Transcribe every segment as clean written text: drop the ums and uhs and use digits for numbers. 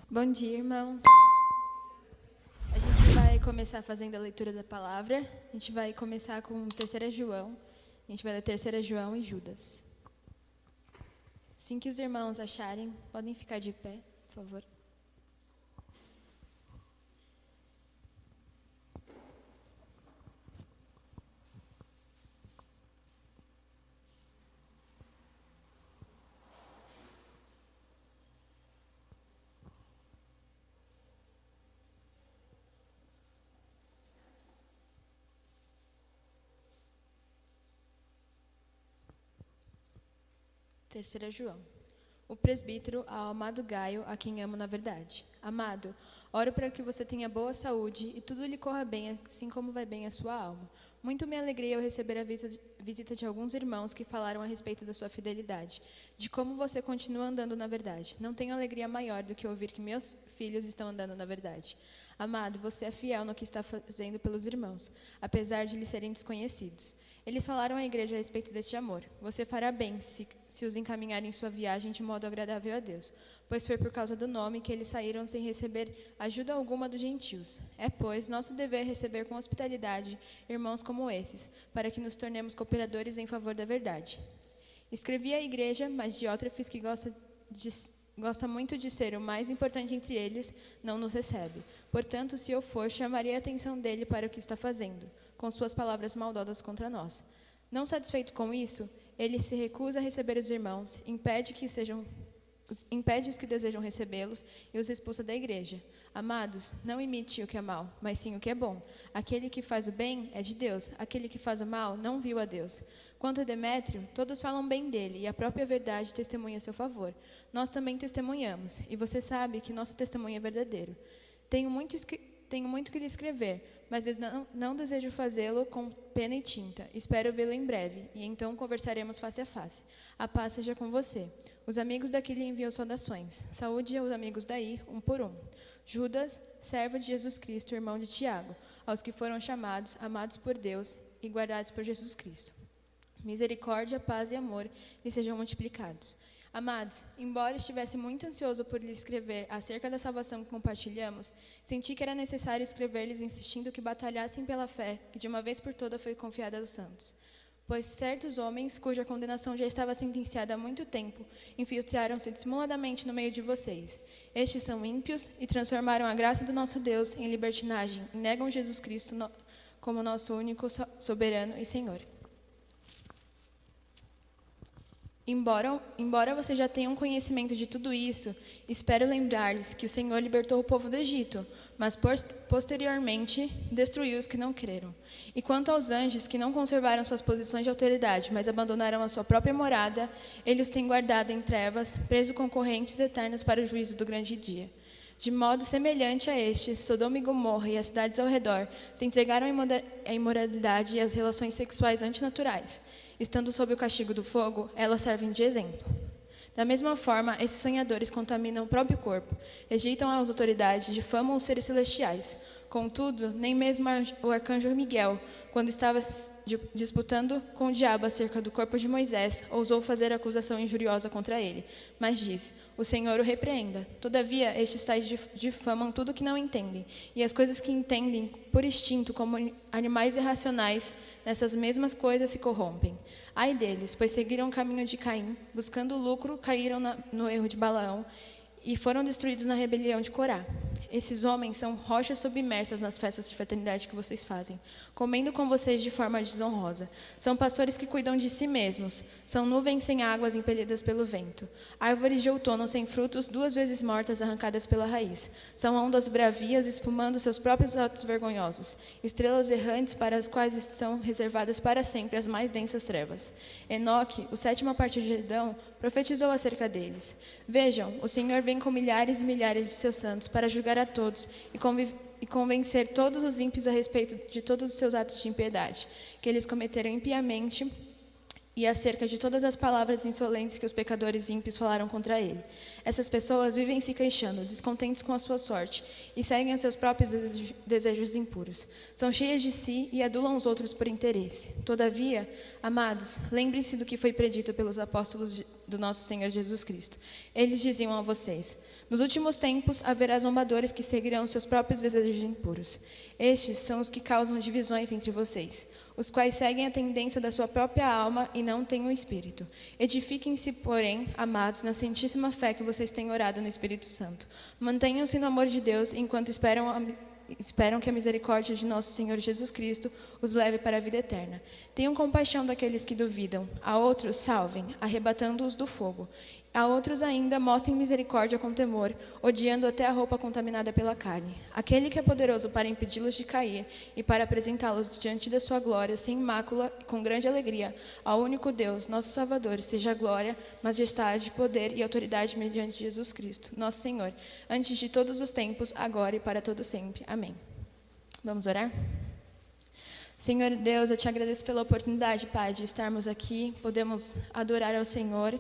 Bom dia, irmãos. A gente vai começar fazendo a leitura da palavra. A gente vai começar com 3 João. A gente vai ler 3 João e Judas. Assim que os irmãos acharem, podem ficar de pé, por favor. Terceira João. O presbítero ao amado Gaio, a quem amo na verdade. Amado, oro para que você tenha boa saúde e tudo lhe corra bem, assim como vai bem a sua alma. Muito me alegrei ao receber a visita de alguns irmãos que falaram a respeito da sua fidelidade, de como você continua andando na verdade. Não tenho alegria maior do que ouvir que meus filhos estão andando na verdade. Amado, você é fiel no que está fazendo pelos irmãos, apesar de lhes serem desconhecidos. Eles falaram à igreja a respeito deste amor. Você fará bem se os encaminhar em sua viagem de modo agradável a Deus, pois foi por causa do nome que eles saíram sem receber ajuda alguma dos gentios. É, pois, nosso dever receber com hospitalidade irmãos como esses, para que nos tornemos cooperadores em favor da verdade. Escrevi à igreja, mas Diótrefes, que gosta muito de ser o mais importante entre eles, não nos recebe. Portanto, se eu for, chamarei a atenção dele para o que está fazendo, com suas palavras maldosas contra nós. Não satisfeito com isso, ele se recusa a receber os irmãos, impede os que desejam recebê-los e os expulsa da igreja. Amados, não imite o que é mal, mas sim o que é bom. Aquele que faz o bem é de Deus, aquele que faz o mal não viu a Deus. Quanto a Demétrio, todos falam bem dele, e a própria verdade testemunha a seu favor. Nós também testemunhamos, e você sabe que nosso testemunho é verdadeiro. Tenho muito que lhe escrever, mas não desejo fazê-lo com pena e tinta. Espero vê-lo em breve, e então conversaremos face a face. A paz seja com você. Os amigos daqui lhe enviam saudações. Saúde aos amigos daí, um por um. Judas, servo de Jesus Cristo, irmão de Tiago, aos que foram chamados, amados por Deus e guardados por Jesus Cristo. Misericórdia, paz e amor lhe sejam multiplicados. Amados, embora estivesse muito ansioso por lhe escrever acerca da salvação que compartilhamos, senti que era necessário escrever-lhes insistindo que batalhassem pela fé, que de uma vez por toda foi confiada aos santos. Pois certos homens, cuja condenação já estava sentenciada há muito tempo, infiltraram-se dissimuladamente no meio de vocês. Estes são ímpios e transformaram a graça do nosso Deus em libertinagem e negam Jesus Cristo como nosso único soberano e Senhor. Embora você já tenha um conhecimento de tudo isso, espero lembrar-lhes que o Senhor libertou o povo do Egito, mas posteriormente destruiu os que não creram. E quanto aos anjos que não conservaram suas posições de autoridade, mas abandonaram a sua própria morada, ele os tem guardado em trevas, preso com correntes eternas para o juízo do grande dia. De modo semelhante a este, Sodoma e Gomorra e as cidades ao redor se entregaram à imoralidade e às relações sexuais antinaturais. Estando sob o castigo do fogo, elas servem de exemplo. Da mesma forma, esses sonhadores contaminam o próprio corpo, rejeitam as autoridades, difamam os seres celestiais. Contudo, nem mesmo o arcanjo Miguel, quando estava disputando com o diabo acerca do corpo de Moisés, ousou fazer acusação injuriosa contra ele, mas disse: o Senhor o repreenda. Todavia, estes tais difamam tudo que não entendem, e as coisas que entendem por instinto, como animais irracionais, nessas mesmas coisas se corrompem. Ai deles, pois seguiram o caminho de Caim, buscando lucro, caíram no erro de Balaão, e foram destruídos na rebelião de Corá. Esses homens são rochas submersas nas festas de fraternidade que vocês fazem, comendo com vocês de forma desonrosa. São pastores que cuidam de si mesmos. São nuvens sem águas impelidas pelo vento. Árvores de outono sem frutos, 2 vezes mortas, arrancadas pela raiz. São ondas bravias espumando seus próprios atos vergonhosos. Estrelas errantes para as quais estão reservadas para sempre as mais densas trevas. Enoque, o 7ª parte de Edão, profetizou acerca deles. Vejam, o Senhor vem com milhares e milhares de seus santos para julgar a todos e convencer todos os ímpios a respeito de todos os seus atos de impiedade, que eles cometeram impiamente, e acerca de todas as palavras insolentes que os pecadores ímpios falaram contra ele. Essas pessoas vivem se queixando, descontentes com a sua sorte, e seguem os seus próprios desejos impuros. São cheias de si e adulam os outros por interesse. Todavia, amados, lembrem-se do que foi predito pelos apóstolos do nosso Senhor Jesus Cristo. Eles diziam a vocês: nos últimos tempos haverá zombadores que seguirão seus próprios desejos impuros. Estes são os que causam divisões entre vocês, os quais seguem a tendência da sua própria alma e não têm o Espírito. Edifiquem-se, porém, amados, na santíssima fé que vocês têm orado no Espírito Santo. Mantenham-se no amor de Deus enquanto esperam que a misericórdia de nosso Senhor Jesus Cristo os leve para a vida eterna. Tenham compaixão daqueles que duvidam. A outros salvem, arrebatando-os do fogo. A outros ainda mostrem misericórdia com temor, odiando até a roupa contaminada pela carne. Aquele que é poderoso para impedi-los de cair e para apresentá-los diante da sua glória, sem mácula e com grande alegria, ao único Deus, nosso Salvador, seja glória, majestade, poder e autoridade mediante Jesus Cristo, nosso Senhor, antes de todos os tempos, agora e para todo sempre. Amém. Vamos orar? Senhor Deus, eu te agradeço pela oportunidade, Pai, de estarmos aqui, podemos adorar ao Senhor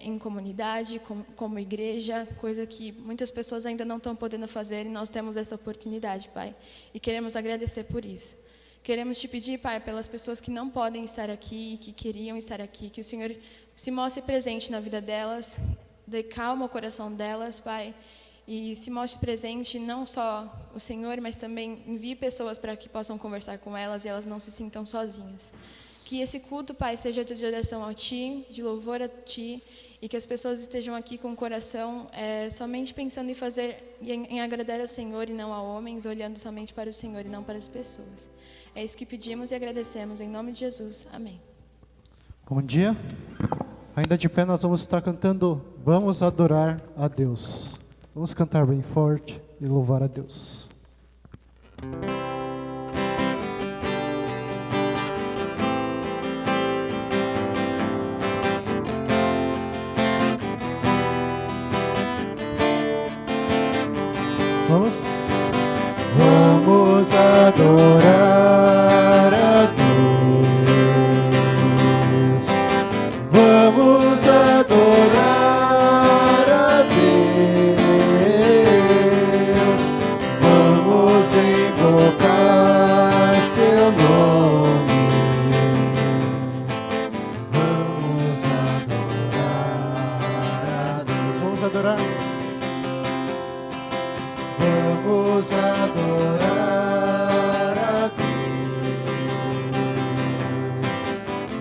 em comunidade, como igreja, coisa que muitas pessoas ainda não estão podendo fazer, e nós temos essa oportunidade, Pai, e queremos agradecer por isso. Queremos te pedir, Pai, pelas pessoas que não podem estar aqui, que queriam estar aqui, que o Senhor se mostre presente na vida delas, dê calma ao coração delas, Pai, e se mostre presente não só o Senhor, mas também envie pessoas para que possam conversar com elas e elas não se sintam sozinhas. Que esse culto, Pai, seja de adoração a Ti, de louvor a Ti, e que as pessoas estejam aqui com o coração somente pensando em fazer, em agradar ao Senhor e não a homens, olhando somente para o Senhor e não para as pessoas. É isso que pedimos e agradecemos, em nome de Jesus. Amém. Bom dia. Ainda de pé nós vamos estar cantando Vamos Adorar a Deus. Vamos cantar bem forte e louvar a Deus. Vamos adorar a Deus. Vamos adorar a Deus. Vamos invocar seu nome. Vamos adorar a Deus. Vamos adorar. Vamos adorar a Deus.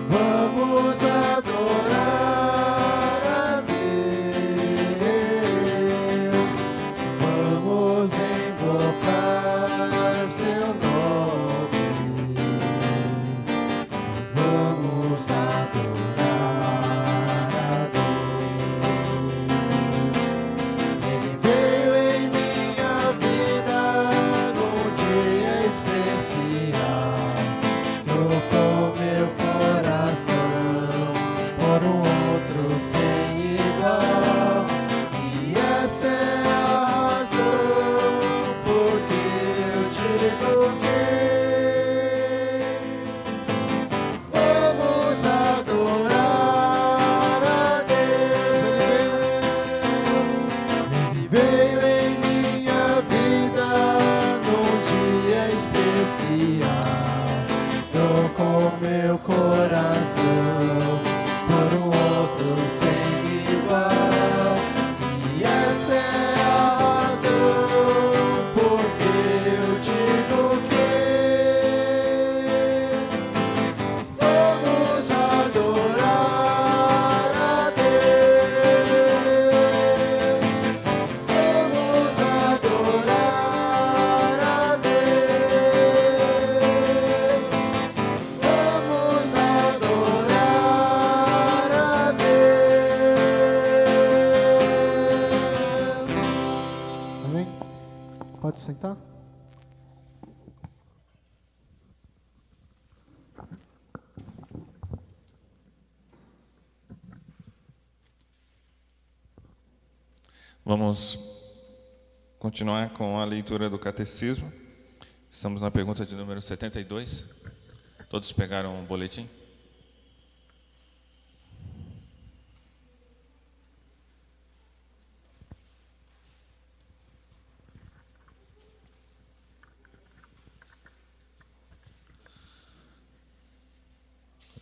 Vamos adorar a Deus. Vamos invocar seu nome. Vamos adorar a Deus. Ele veio em minha vida num dia especial, trocou meu coração por um outro sem igual, e essa é a razão porque eu digo que vamos adorar a Deus. Ele veio em minha vida num dia especial, trocou meu coração por um outro sem igual, e essa é a razão porque eu digo que vamos adorar a Deus. Vamos adorar a Deus. Vamos adorar a Deus. Amém? Pode sentar? Vamos continuar com a leitura do Catecismo. Estamos na pergunta de número 72. Todos pegaram um boletim?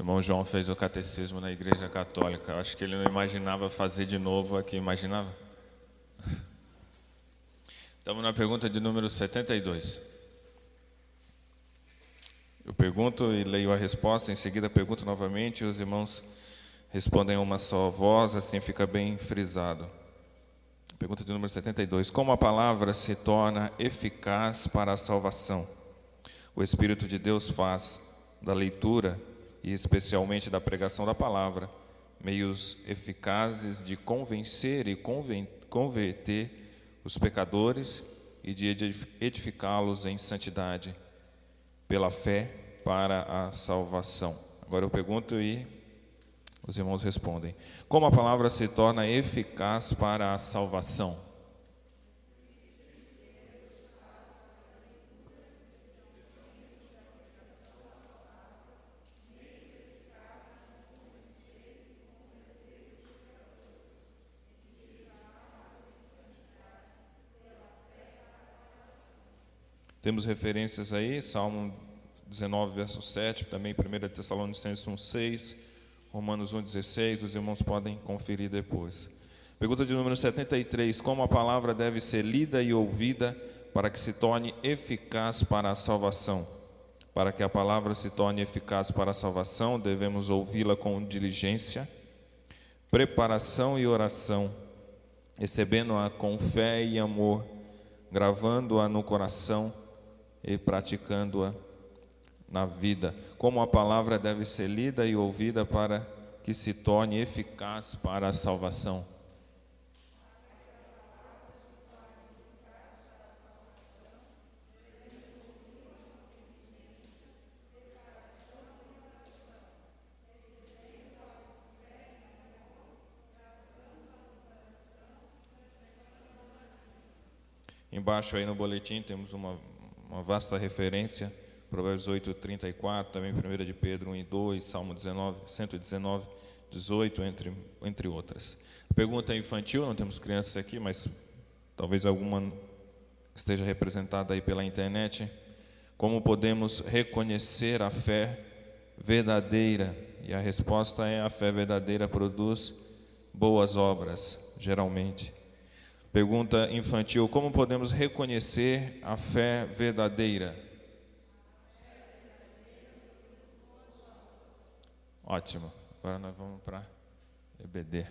irmão João fez o catecismo na Igreja Católica. Eu acho que ele não imaginava fazer de novo aqui, imaginava? Estamos na pergunta de número 72. Eu pergunto e leio a resposta, em seguida pergunto novamente e os irmãos respondem a uma só voz, assim fica bem frisado. Pergunta de número 72. Como a palavra se torna eficaz para a salvação? O Espírito de Deus faz da leitura e especialmente da pregação da palavra meios eficazes de convencer e converter os pecadores e de edificá-los em santidade pela fé para a salvação. Agora eu pergunto e os irmãos respondem. Como a palavra se torna eficaz para a salvação? Temos referências aí, Salmo 19, verso 7, também 1 Tessalonicenses 1:6, Romanos 1:16, os irmãos podem conferir depois. Pergunta de número 73, como a palavra deve ser lida e ouvida para que se torne eficaz para a salvação? Para que a palavra se torne eficaz para a salvação, devemos ouvi-la com diligência, preparação e oração, recebendo-a com fé e amor, gravando-a no coração e praticando-a na vida. Como a palavra deve ser lida e ouvida para que se torne eficaz para a salvação? Embaixo aí no boletim temos uma vasta referência, Provérbios 8:34, também 1 de Pedro 1:2, Salmo 119, 18, entre outras. Pergunta infantil, não temos crianças aqui, mas talvez alguma esteja representada aí pela internet. Como podemos reconhecer a fé verdadeira? E a resposta é: a fé verdadeira produz boas obras, geralmente. Pergunta infantil, como podemos reconhecer a fé verdadeira? Ótimo, agora nós vamos para EBD.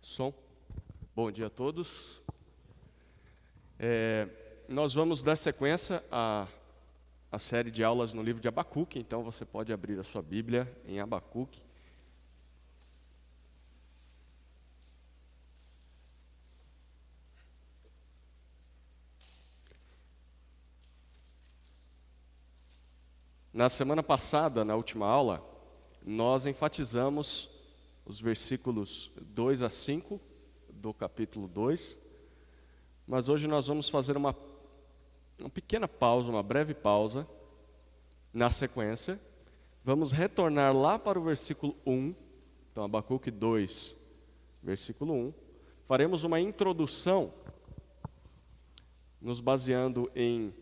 Som. Bom dia a todos. Nós vamos dar sequência à série de aulas no livro de Abacuque, então você pode abrir a sua Bíblia em Abacuque. Na semana passada, na última aula, nós enfatizamos os versículos 2 a 5 do capítulo 2, mas hoje nós vamos fazer uma pequena pausa, uma breve pausa na sequência. Vamos retornar lá para o versículo 1, então Abacuque 2, versículo 1. Faremos uma introdução, nos baseando em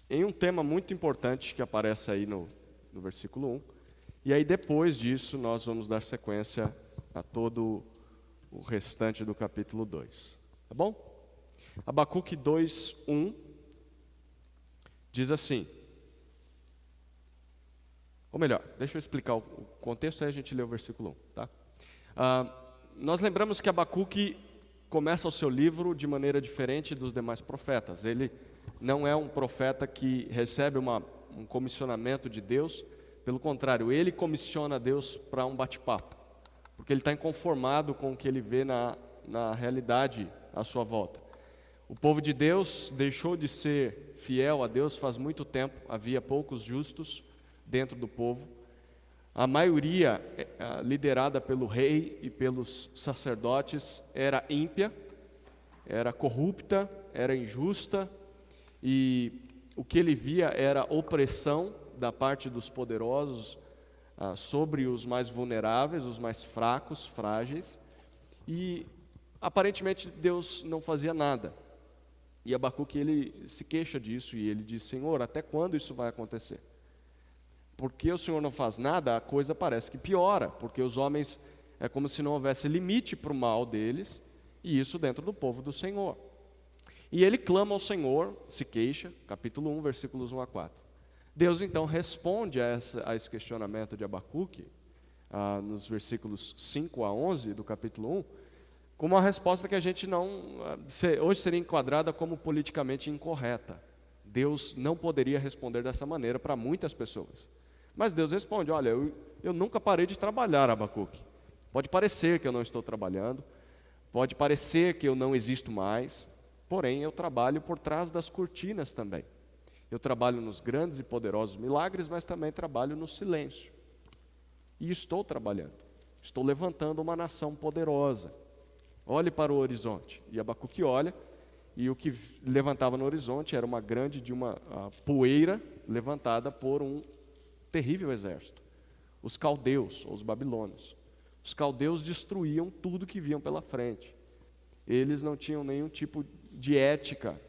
um tema muito importante que aparece aí no versículo 1. E aí depois disso nós vamos dar sequência a todo o restante do capítulo 2. Tá bom? Abacuque 2, 1 diz assim, ou melhor, deixa eu explicar o contexto, aí a gente lê o versículo 1. Tá? Nós lembramos que Abacuque começa o seu livro de maneira diferente dos demais profetas. Ele não é um profeta que recebe um comissionamento de Deus. Pelo contrário, ele comissiona Deus para um bate-papo, porque ele está inconformado com o que ele vê na realidade à sua volta. O povo de Deus deixou de ser fiel a Deus faz muito tempo, havia poucos justos dentro do povo. A maioria, liderada pelo rei e pelos sacerdotes, era ímpia, era corrupta, era injusta, e o que ele via era opressão da parte dos poderosos sobre os mais vulneráveis, os mais fracos, frágeis, e aparentemente Deus não fazia nada. E Abacuque, ele se queixa disso e ele diz: Senhor, até quando isso vai acontecer? Porque o Senhor não faz nada, a coisa parece que piora, porque os homens, é como se não houvesse limite para o mal deles, e isso dentro do povo do Senhor. E ele clama ao Senhor, se queixa, capítulo 1, versículos 1 a 4. Deus então responde a esse questionamento de Abacuque, nos versículos 5 a 11 do capítulo 1, com uma resposta que a gente hoje seria enquadrada como politicamente incorreta. Deus não poderia responder dessa maneira para muitas pessoas. Mas Deus responde: olha, eu nunca parei de trabalhar, Abacuque. Pode parecer que eu não estou trabalhando, pode parecer que eu não existo mais, porém eu trabalho por trás das cortinas também. Eu trabalho nos grandes e poderosos milagres, mas também trabalho no silêncio. E estou trabalhando, estou levantando uma nação poderosa. Olhe para o horizonte. E Abacuque olha, e o que levantava no horizonte era uma grande poeira levantada por um terrível exército. Os caldeus, ou os babilônios. Os caldeus destruíam tudo que viam pela frente. Eles não tinham nenhum tipo de ética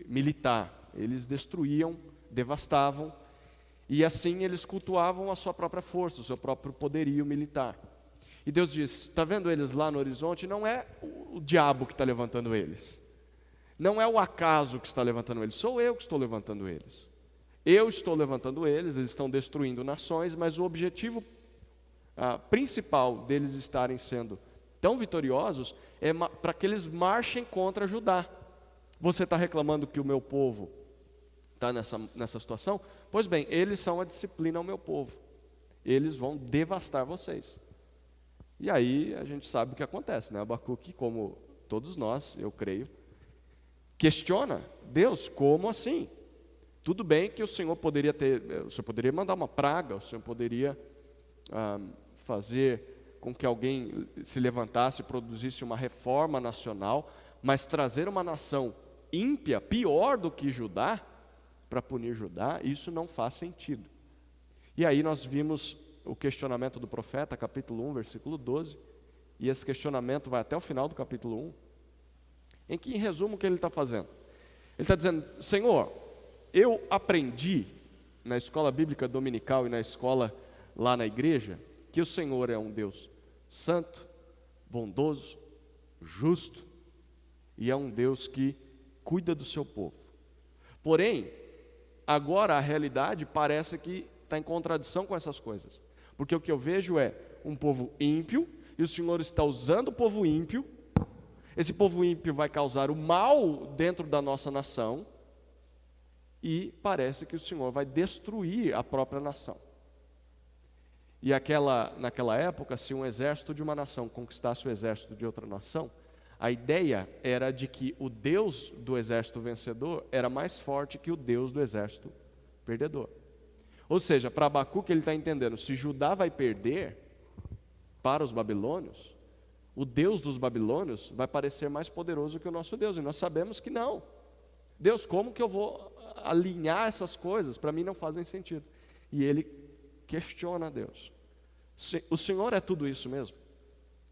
militar. Eles destruíam, devastavam, e assim eles cultuavam a sua própria força, o seu próprio poderio militar. E Deus diz: está vendo eles lá no horizonte? Não é o diabo que está levantando eles. Não é o acaso que está levantando eles. Sou eu que estou levantando eles. Eu estou levantando eles, eles estão destruindo nações, mas o objetivo principal deles estarem sendo tão vitoriosos é para que eles marchem contra Judá. Você está reclamando que o meu povo está nessa situação? Pois bem, eles são a disciplina ao meu povo. Eles vão devastar vocês. E aí a gente sabe o que acontece, né? Abacuque, como todos nós, eu creio, questiona: Deus, como assim? Tudo bem que o Senhor poderia mandar uma praga, o Senhor poderia fazer com que alguém se levantasse e produzisse uma reforma nacional, mas trazer uma nação ímpia, pior do que Judá, para punir Judá, isso não faz sentido. E aí nós vimos o questionamento do profeta, capítulo 1, versículo 12, e esse questionamento vai até o final do capítulo 1, em que, em resumo, o que ele está fazendo? Ele está dizendo: Senhor, eu aprendi na escola bíblica dominical e na escola lá na igreja, que o Senhor é um Deus santo, bondoso, justo, e é um Deus que cuida do seu povo. Porém, agora a realidade parece que está em contradição com essas coisas. Porque o que eu vejo é um povo ímpio, e o Senhor está usando o povo ímpio. Esse povo ímpio vai causar o mal dentro da nossa nação, e parece que o Senhor vai destruir a própria nação. E naquela época, se um exército de uma nação conquistasse o exército de outra nação, a ideia era de que o Deus do exército vencedor era mais forte que o Deus do exército perdedor. Ou seja, para Abacuque ele está entendendo: se Judá vai perder para os babilônios, o Deus dos babilônios vai parecer mais poderoso que o nosso Deus. E nós sabemos que não. Deus, como que eu vou alinhar essas coisas? Para mim não fazem sentido. E ele questiona a Deus: o Senhor é tudo isso mesmo?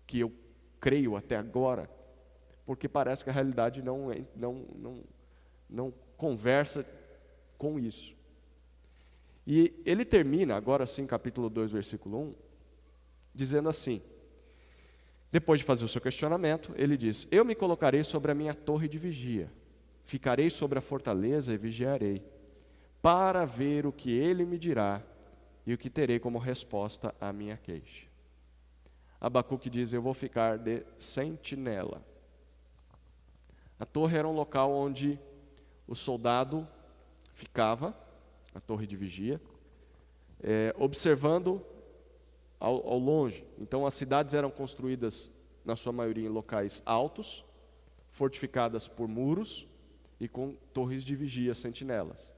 Que eu creio até agora? Porque parece que a realidade não conversa com isso. E ele termina, agora sim, capítulo 2, versículo 1, dizendo assim, depois de fazer o seu questionamento, ele diz: eu me colocarei sobre a minha torre de vigia, ficarei sobre a fortaleza e vigiarei, para ver o que ele me dirá e o que terei como resposta à minha queixa. Abacuque diz: eu vou ficar de sentinela. A torre era um local onde o soldado ficava, a torre de vigia, observando ao longe. Então as cidades eram construídas, na sua maioria, em locais altos, fortificadas por muros e com torres de vigia, sentinelas.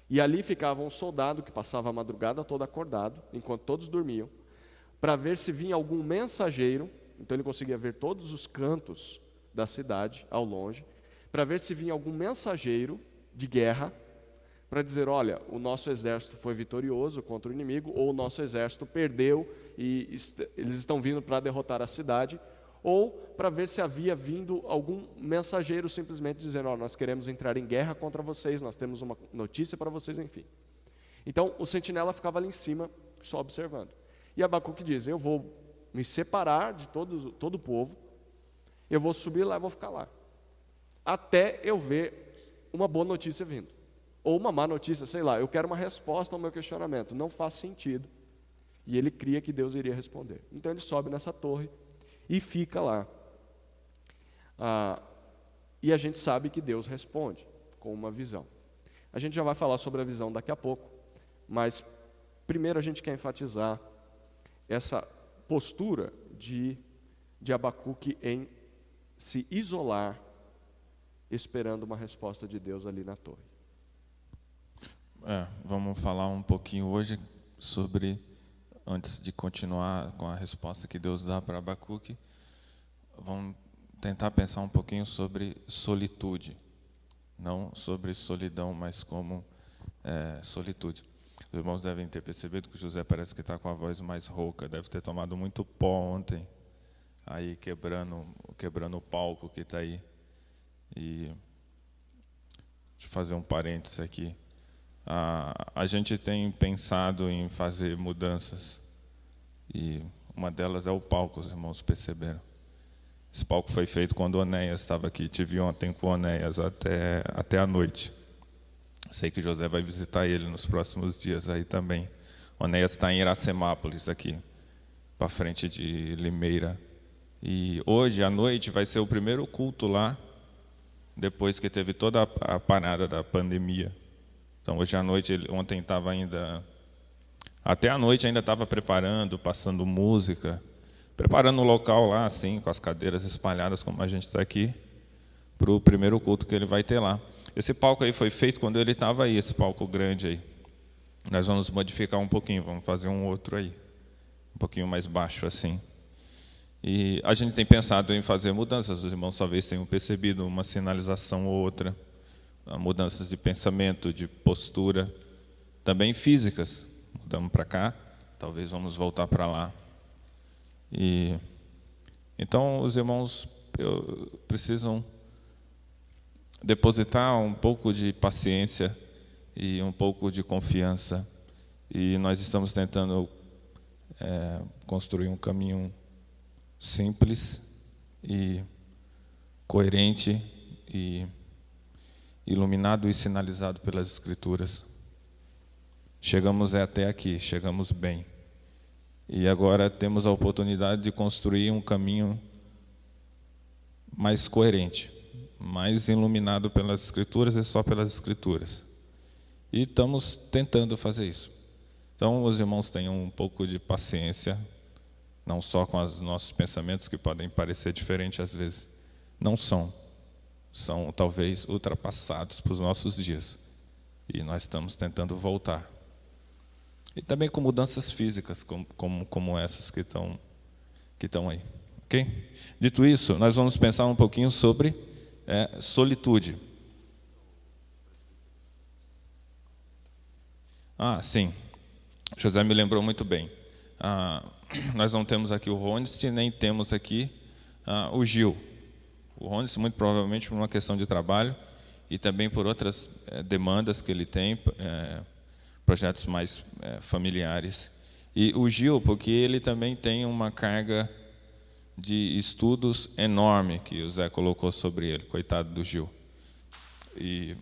E ali ficava um soldado que passava a madrugada toda acordado, enquanto todos dormiam, para ver se vinha algum mensageiro. Então ele conseguia ver todos os cantos da cidade ao longe, para ver se vinha algum mensageiro de guerra, para dizer, olha, o nosso exército foi vitorioso contra o inimigo, ou o nosso exército perdeu e eles estão vindo para derrotar a cidade, ou para ver se havia vindo algum mensageiro simplesmente dizendo, olha, nós queremos entrar em guerra contra vocês, nós temos uma notícia para vocês, enfim. Então o sentinela ficava ali em cima, só observando. E Abacuque diz, eu vou me separar de todo o povo, eu vou subir lá e vou ficar lá, até eu ver uma boa notícia vindo, ou uma má notícia, sei lá, eu quero uma resposta ao meu questionamento, não faz sentido, e ele cria que Deus iria responder. Então ele sobe nessa torre e fica lá, e a gente sabe que Deus responde com uma visão. A gente já vai falar sobre a visão daqui a pouco, mas primeiro a gente quer enfatizar essa postura de Abacuque em se isolar, esperando uma resposta de Deus ali na torre. Vamos falar um pouquinho hoje sobre, antes de continuar com a resposta que Deus dá para Abacuque, vamos tentar pensar um pouquinho sobre solitude, não sobre solidão, mas como solitude. Os irmãos devem ter percebido que o José parece que está com a voz mais rouca, deve ter tomado muito pó ontem, aí quebrando o palco que está aí. E deixa eu fazer um parênteses aqui. A gente tem pensado em fazer mudanças, e uma delas é o palco, os irmãos perceberam. Esse palco foi feito quando o Onéias estava aqui, tive ontem com o Onéias até a noite. Sei que José vai visitar ele nos próximos dias aí também. O Onéias está em Iracemápolis, aqui, para frente de Limeira. E hoje à noite vai ser o primeiro culto lá, depois que teve toda a parada da pandemia. Então hoje à noite, ontem estava ainda, até à noite ainda estava preparando, passando música, preparando o local lá, assim, com as cadeiras espalhadas, como a gente está aqui, para o primeiro culto que ele vai ter lá. Esse palco aí foi feito quando ele estava aí, esse palco grande aí. Nós vamos modificar um pouquinho, vamos fazer um outro aí, um pouquinho mais baixo assim. E a gente tem pensado em fazer mudanças, os irmãos talvez tenham percebido uma sinalização ou outra, mudanças de pensamento, de postura, também físicas. Mudamos para cá, talvez vamos voltar para lá. E então os irmãos precisam depositar um pouco de paciência e um pouco de confiança. E nós estamos tentando construir um caminho simples e coerente e iluminado e sinalizado pelas Escrituras. Chegamos até aqui, chegamos bem. E agora temos a oportunidade de construir um caminho mais coerente, mais iluminado pelas Escrituras e só pelas Escrituras. E estamos tentando fazer isso. Então, os irmãos tenham um pouco de paciência, não só com os nossos pensamentos, que podem parecer diferentes às vezes. Não são talvez ultrapassados para os nossos dias. E nós estamos tentando voltar. E também com mudanças físicas, como essas que estão aí. Ok? Dito isso, nós vamos pensar um pouquinho sobre solitude. Sim. José me lembrou muito bem. Nós não temos aqui o Ronest, nem temos aqui o Gil. O Ronest, muito provavelmente, por uma questão de trabalho e também por outras demandas que ele tem, projetos mais familiares. E o Gil, porque ele também tem uma carga de estudos enorme que o Zé colocou sobre ele, coitado do Gil. E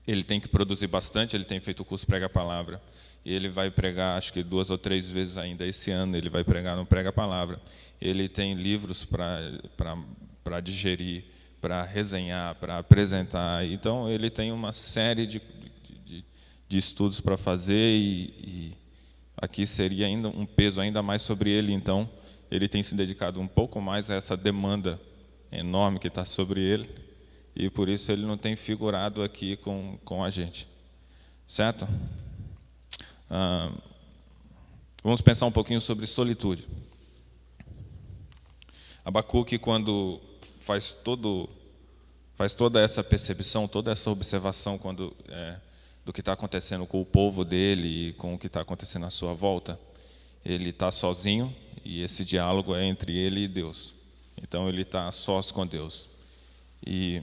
ele tem que produzir bastante, ele tem feito o curso Prega a Palavra, e ele vai pregar, acho que 2 ou 3 vezes ainda esse ano, ele vai pregar no Prega a Palavra. Ele tem livros para digerir, para resenhar, para apresentar. Então, ele tem uma série de estudos para fazer, e aqui seria ainda um peso ainda mais sobre ele. Então, ele tem se dedicado um pouco mais a essa demanda enorme que está sobre ele, e por isso ele não tem figurado aqui com a gente. Certo? Vamos pensar um pouquinho sobre solitude. Abacuque, quando faz toda essa percepção, toda essa observação do que está acontecendo com o povo dele e com o que está acontecendo à sua volta, ele está sozinho e esse diálogo é entre ele e Deus. Então ele está sós com Deus. E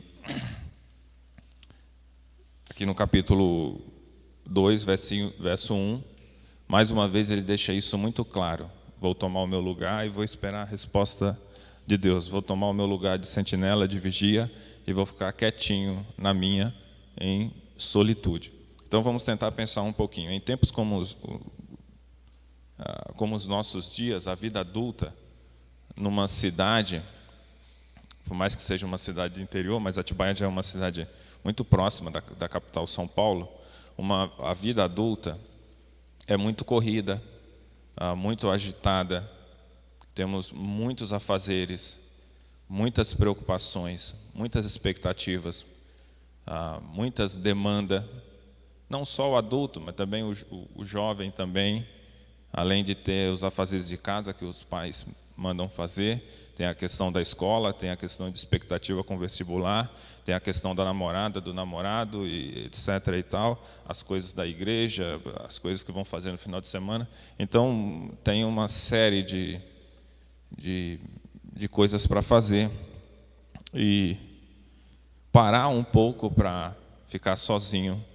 aqui no capítulo 2, verso 1, mais uma vez ele deixa isso muito claro. Vou tomar o meu lugar e vou esperar a resposta de Deus. Vou tomar o meu lugar de sentinela, de vigia, e vou ficar quietinho na minha, em solitude. Então vamos tentar pensar um pouquinho. Em tempos como os nossos dias, a vida adulta, numa cidade, por mais que seja uma cidade do interior, mas Atibaia já é uma cidade muito próxima da capital São Paulo, a vida adulta é muito corrida, muito agitada, temos muitos afazeres, muitas preocupações, muitas expectativas, muitas demandas, não só o adulto, mas também o jovem também, além de ter os afazeres de casa que os pais mandam fazer, tem a questão da escola, tem a questão de expectativa com vestibular, tem a questão da namorada, do namorado, e etc. e tal, as coisas da igreja, as coisas que vão fazer no final de semana. Então, tem uma série de coisas para fazer. E parar um pouco para ficar sozinho,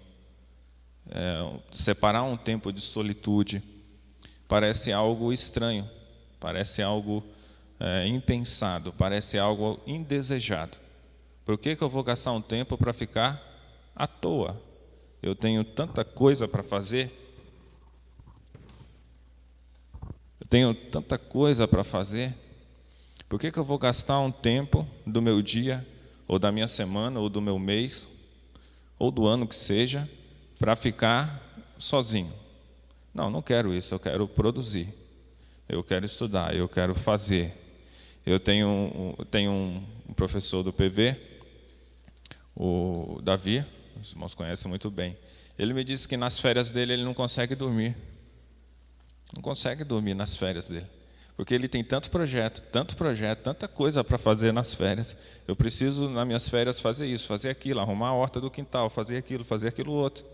separar um tempo de solitude, parece algo estranho, parece algo impensado, parece algo indesejado. Por que eu vou gastar um tempo para ficar à toa? Eu tenho tanta coisa para fazer. Por que eu vou gastar um tempo do meu dia, ou da minha semana, ou do meu mês, ou do ano que seja, para ficar sozinho? Não quero isso, eu quero produzir. Eu quero estudar, eu quero fazer. Eu tenho um professor do PV, o Davi, os irmãos conhecem muito bem. Ele me disse que nas férias dele ele não consegue dormir. Não consegue dormir nas férias dele. Porque ele tem tanto projeto, tanta coisa para fazer nas férias. Eu preciso, nas minhas férias, fazer isso, fazer aquilo, arrumar a horta do quintal, fazer aquilo outro.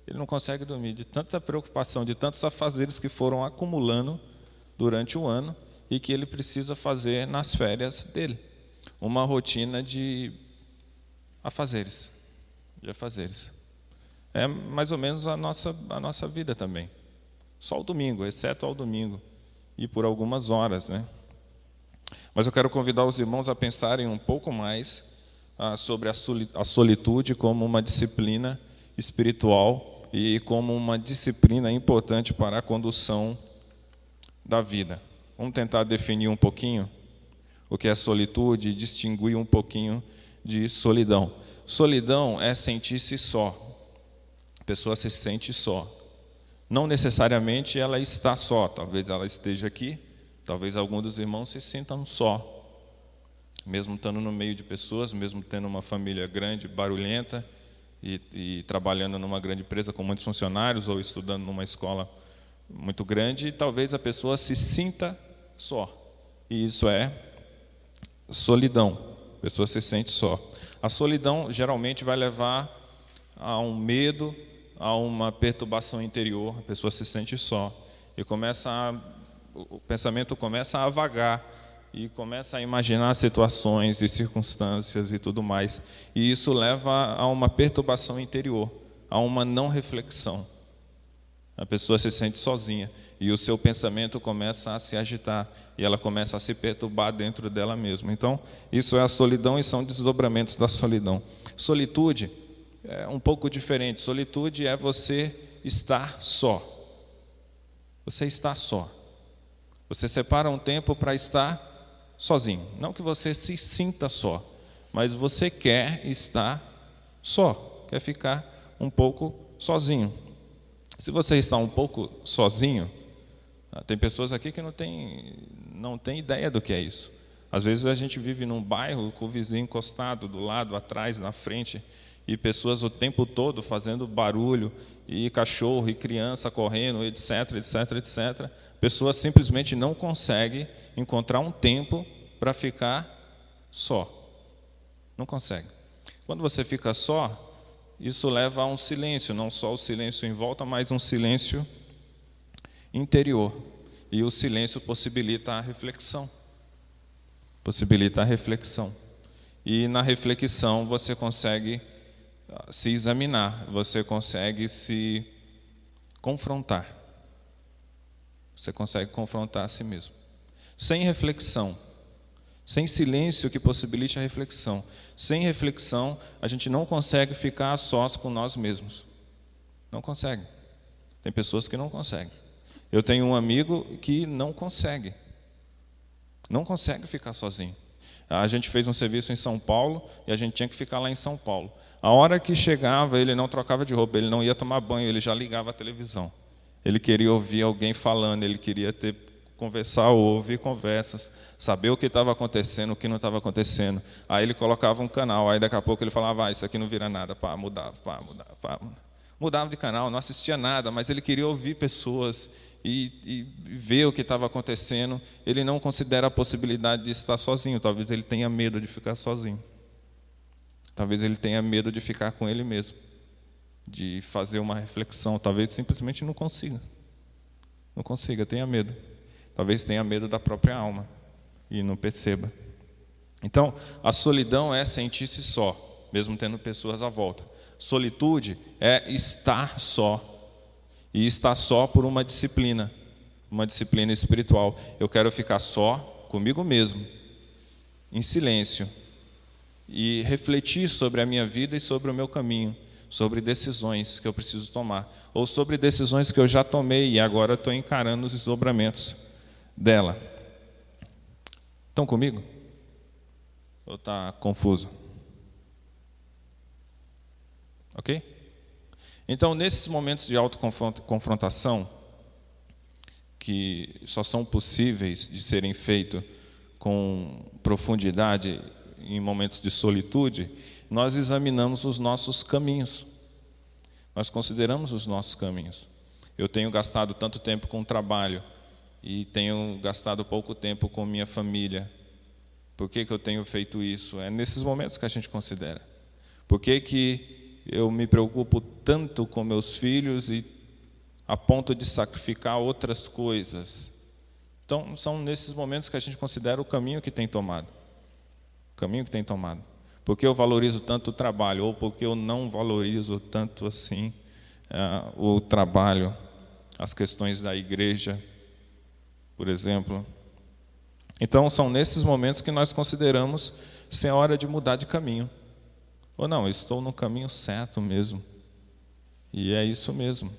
Ele não consegue dormir de tanta preocupação, de tantos afazeres que foram acumulando durante o ano e que ele precisa fazer nas férias dele. Uma rotina de afazeres. É mais ou menos a nossa vida também. Só o domingo, exceto ao domingo, e por algumas horas, né? Mas eu quero convidar os irmãos a pensarem um pouco mais sobre a solitude como uma disciplina espiritual e como uma disciplina importante para a condução da vida. Vamos tentar definir um pouquinho o que é solitude e distinguir um pouquinho de solidão. Solidão é sentir-se só. A pessoa se sente só. Não necessariamente ela está só. Talvez ela esteja aqui, talvez algum dos irmãos se sintam só. Mesmo estando no meio de pessoas, mesmo tendo uma família grande, barulhenta, e trabalhando numa grande empresa com muitos funcionários, ou estudando numa escola muito grande, talvez a pessoa se sinta só. E isso é solidão. A pessoa se sente só. A solidão geralmente vai levar a um medo, a uma perturbação interior. A pessoa se sente só. E o pensamento começa a vagar. E começa a imaginar situações e circunstâncias e tudo mais. E isso leva a uma perturbação interior, a uma não reflexão. A pessoa se sente sozinha e o seu pensamento começa a se agitar e ela começa a se perturbar dentro dela mesma. Então, isso é a solidão e são desdobramentos da solidão. Solitude é um pouco diferente. Solitude é você estar só. Você está só. Você separa um tempo para estar sozinho. Não que você se sinta só, mas você quer estar só, quer ficar um pouco sozinho. Se você está um pouco sozinho, tem pessoas aqui que não tem ideia do que é isso. Às vezes a gente vive num bairro com o vizinho encostado do lado, atrás, na frente, e pessoas o tempo todo fazendo barulho, e cachorro, e criança correndo, etc, etc, etc. Pessoas simplesmente não conseguem encontrar um tempo para ficar só. Não consegue. Quando você fica só, isso leva a um silêncio, não só o silêncio em volta, mas um silêncio interior. E o silêncio possibilita a reflexão. Possibilita a reflexão. E na reflexão você consegue se examinar, você consegue se confrontar. Você consegue confrontar a si mesmo. Sem reflexão, sem silêncio que possibilite a reflexão, sem reflexão, a gente não consegue ficar a sós com nós mesmos. Não consegue. Tem pessoas que não conseguem. Eu tenho um amigo que não consegue. Não consegue ficar sozinho. A gente fez um serviço em São Paulo e a gente tinha que ficar lá em São Paulo. A hora que chegava, ele não trocava de roupa, ele não ia tomar banho, ele já ligava a televisão. Ele queria ouvir alguém falando, ele queria conversar, ouvir conversas, saber o que estava acontecendo, o que não estava acontecendo. Aí ele colocava um canal, aí daqui a pouco ele falava, isso aqui não vira nada, mudava. Mudava de canal, não assistia nada, mas ele queria ouvir pessoas e ver o que estava acontecendo. Ele não considera a possibilidade de estar sozinho, talvez ele tenha medo de ficar sozinho. Talvez ele tenha medo de ficar com ele mesmo, de fazer uma reflexão, talvez simplesmente não consiga. Não consiga, tenha medo. Talvez tenha medo da própria alma e não perceba. Então, a solidão é sentir-se só, mesmo tendo pessoas à volta. Solitude é estar só, e estar só por uma disciplina espiritual. Eu quero ficar só comigo mesmo, em silêncio, e refletir sobre a minha vida e sobre o meu caminho, sobre decisões que eu preciso tomar, ou sobre decisões que eu já tomei e agora estou encarando os desdobramentos dela. Estão comigo? Ou está confuso? Ok? Então, nesses momentos de autoconfrontação, que só são possíveis de serem feitos com profundidade em momentos de solitude, nós examinamos os nossos caminhos. Nós consideramos os nossos caminhos. Eu tenho gastado tanto tempo com o trabalho e tenho gastado pouco tempo com minha família. Por que eu tenho feito isso? É nesses momentos que a gente considera. Por que eu me preocupo tanto com meus filhos e a ponto de sacrificar outras coisas? Então, são nesses momentos que a gente considera o caminho que tem tomado. O caminho que tem tomado. Por que eu valorizo tanto o trabalho? Ou por que eu não valorizo tanto assim o trabalho, as questões da igreja, por exemplo? Então, são nesses momentos que nós consideramos se é hora de mudar de caminho. Ou não, eu estou no caminho certo mesmo. E é isso mesmo.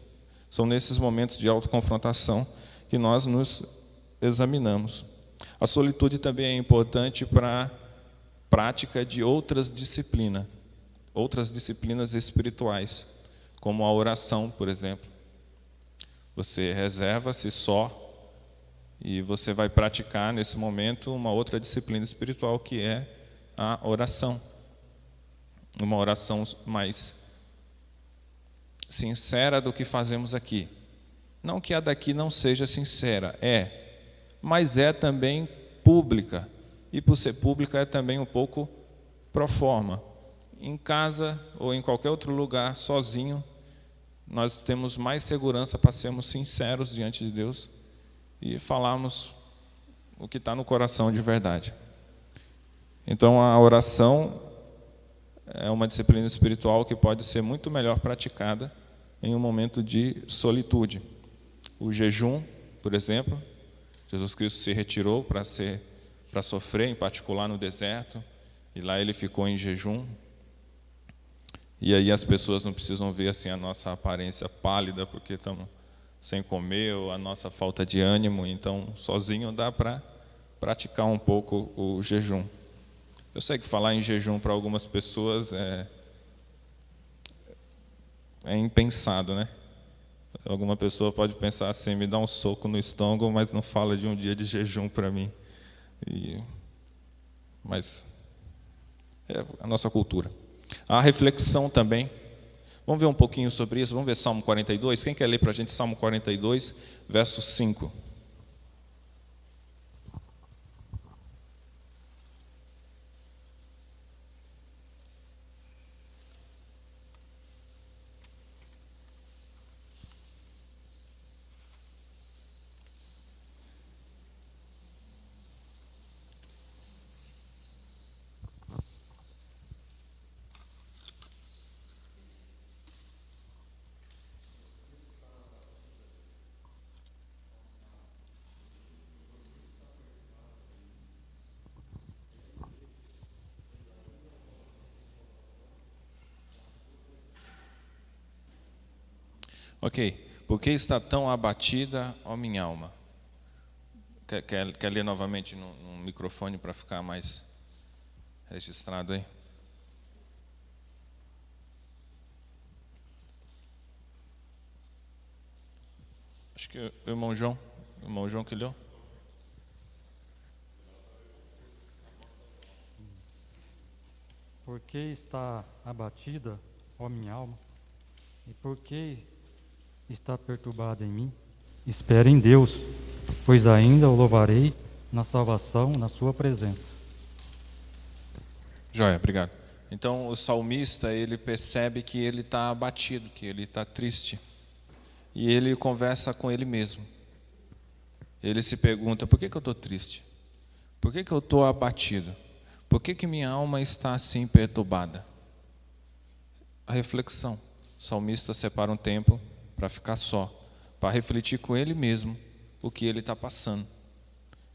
São nesses momentos de autoconfrontação que nós nos examinamos. A solitude também é importante para a prática de outras disciplinas espirituais, como a oração, por exemplo. Você reserva-se só e você vai praticar nesse momento uma outra disciplina espiritual, que é a oração. Uma oração mais sincera do que fazemos aqui. Não que a daqui não seja sincera, mas é também pública. E por ser pública é também um pouco pro forma. Em casa ou em qualquer outro lugar, sozinho, nós temos mais segurança para sermos sinceros diante de Deus e falarmos o que está no coração de verdade. Então, a oração é uma disciplina espiritual que pode ser muito melhor praticada em um momento de solitude. O jejum, por exemplo, Jesus Cristo se retirou para sofrer, em particular no deserto, e lá ele ficou em jejum. E aí as pessoas não precisam ver assim a nossa aparência pálida porque estamos sem comer, ou a nossa falta de ânimo. Então, sozinho dá para praticar um pouco o jejum. Eu sei que falar em jejum para algumas pessoas é impensado, né? Alguma pessoa pode pensar assim, me dá um soco no estômago, mas não fala de um dia de jejum para mim. mas é a nossa cultura. A reflexão também. Vamos ver um pouquinho sobre isso. Vamos ver Salmo 42. Quem quer ler para a gente Salmo 42, verso 5? Ok. Por que está tão abatida, ó minha alma? Quer ler novamente no microfone para ficar mais registrado aí? Acho que o irmão João que leu. Por que está abatida, ó minha alma? E por que está perturbada em mim? Espere em Deus, pois ainda o louvarei na salvação, na sua presença. Joia, obrigado. Então o salmista, ele percebe que ele está abatido, que ele está triste. E ele conversa com ele mesmo. Ele se pergunta, por que eu estou triste? Por que eu estou abatido? Por que minha alma está assim perturbada? A reflexão. O salmista separa um tempo para ficar só, para refletir com ele mesmo o que ele está passando.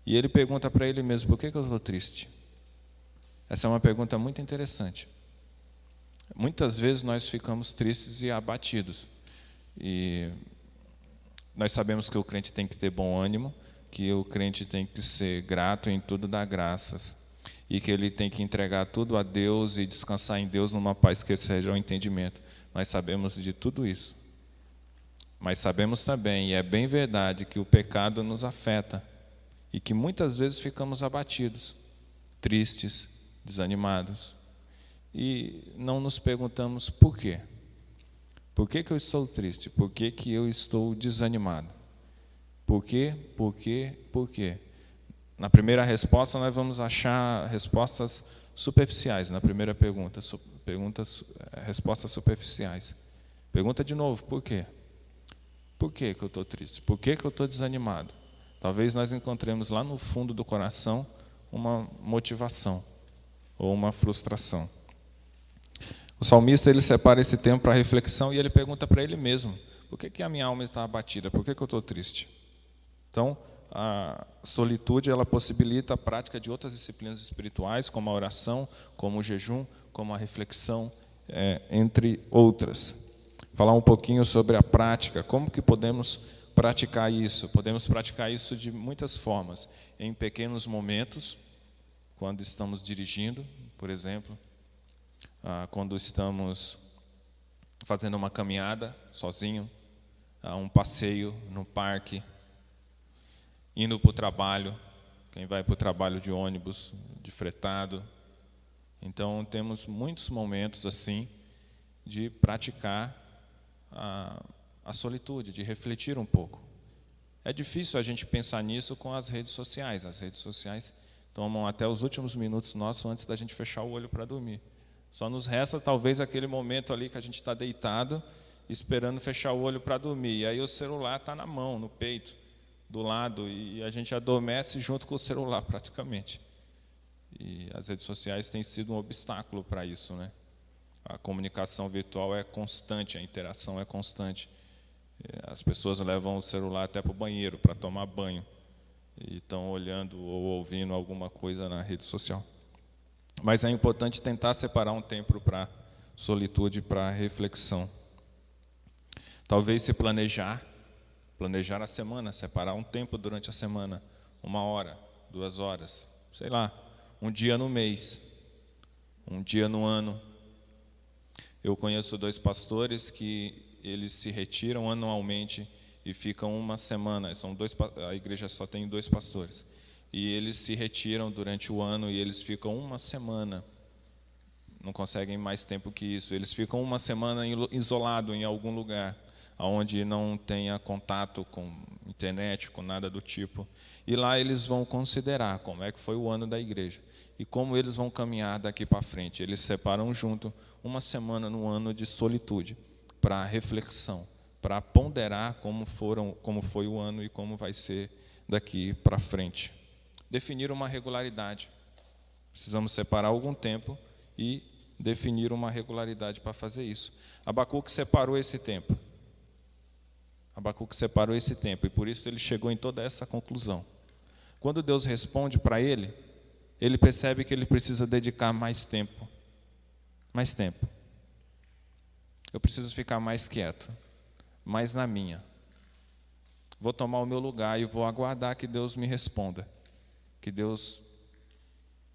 E ele pergunta para ele mesmo, por que eu estou triste? Essa é uma pergunta muito interessante. Muitas vezes nós ficamos tristes e abatidos. E nós sabemos que o crente tem que ter bom ânimo, que o crente tem que ser grato em tudo, dar graças. E que ele tem que entregar tudo a Deus e descansar em Deus numa paz que excede ao entendimento. Nós sabemos de tudo isso. Mas sabemos também, e é bem verdade, que o pecado nos afeta. E que muitas vezes ficamos abatidos, tristes, desanimados. E não nos perguntamos por quê. Por que eu estou triste? Por que eu estou desanimado? Por quê? Por quê? Por quê? Na primeira resposta, nós vamos achar respostas superficiais. Na primeira pergunta, respostas superficiais. Pergunta de novo, por quê? Por que eu estou triste? Por que eu estou desanimado? Talvez nós encontremos lá no fundo do coração uma motivação ou uma frustração. O salmista, ele separa esse tempo para reflexão e ele pergunta para ele mesmo, por que a minha alma está abatida? Por que eu estou triste? Então, a solitude, ela possibilita a prática de outras disciplinas espirituais, como a oração, como o jejum, como a reflexão, entre outras. Falar um pouquinho sobre a prática, como que podemos praticar isso? Podemos praticar isso de muitas formas, em pequenos momentos, quando estamos dirigindo, por exemplo, quando estamos fazendo uma caminhada sozinho, um passeio no parque, indo para o trabalho, quem vai para o trabalho de ônibus, de fretado. Então, temos muitos momentos assim de praticar a solitude, de refletir um pouco. É difícil a gente pensar nisso com as redes sociais. As redes sociais tomam até os últimos minutos nossos antes da gente fechar o olho para dormir. Só nos resta talvez aquele momento ali que a gente está deitado, esperando fechar o olho para dormir. E aí o celular está na mão, no peito, do lado, e a gente adormece junto com o celular praticamente. E as redes sociais têm sido um obstáculo para isso, né? A comunicação virtual é constante, a interação é constante. As pessoas levam o celular até para o banheiro para tomar banho e estão olhando ou ouvindo alguma coisa na rede social. Mas é importante tentar separar um tempo para solitude, para reflexão. Talvez se planejar a semana, separar um tempo durante a semana, 1 hora, 2 horas, sei lá, um dia no mês, um dia no ano. Eu conheço 2 pastores que eles se retiram anualmente e ficam uma semana. A igreja só tem 2 pastores. e eles se retiram durante o ano e eles ficam uma semana. Não conseguem mais tempo que isso. Eles ficam uma semana isolados em algum lugar, onde não tenha contato com internet, com nada do tipo. E lá eles vão considerar como é que foi o ano da igreja e como eles vão caminhar daqui para frente. Eles separam junto uma semana no ano de solitude, para reflexão, para ponderar como foi o ano e como vai ser daqui para frente. Definir uma regularidade. Precisamos separar algum tempo e definir uma regularidade para fazer isso. Abacuque separou esse tempo. Abacuque separou esse tempo e por isso ele chegou em toda essa conclusão. Quando Deus responde para ele, ele percebe que ele precisa dedicar mais tempo. Mais tempo. Eu preciso ficar mais quieto, mais na minha. Vou tomar o meu lugar e vou aguardar que Deus me responda. Que Deus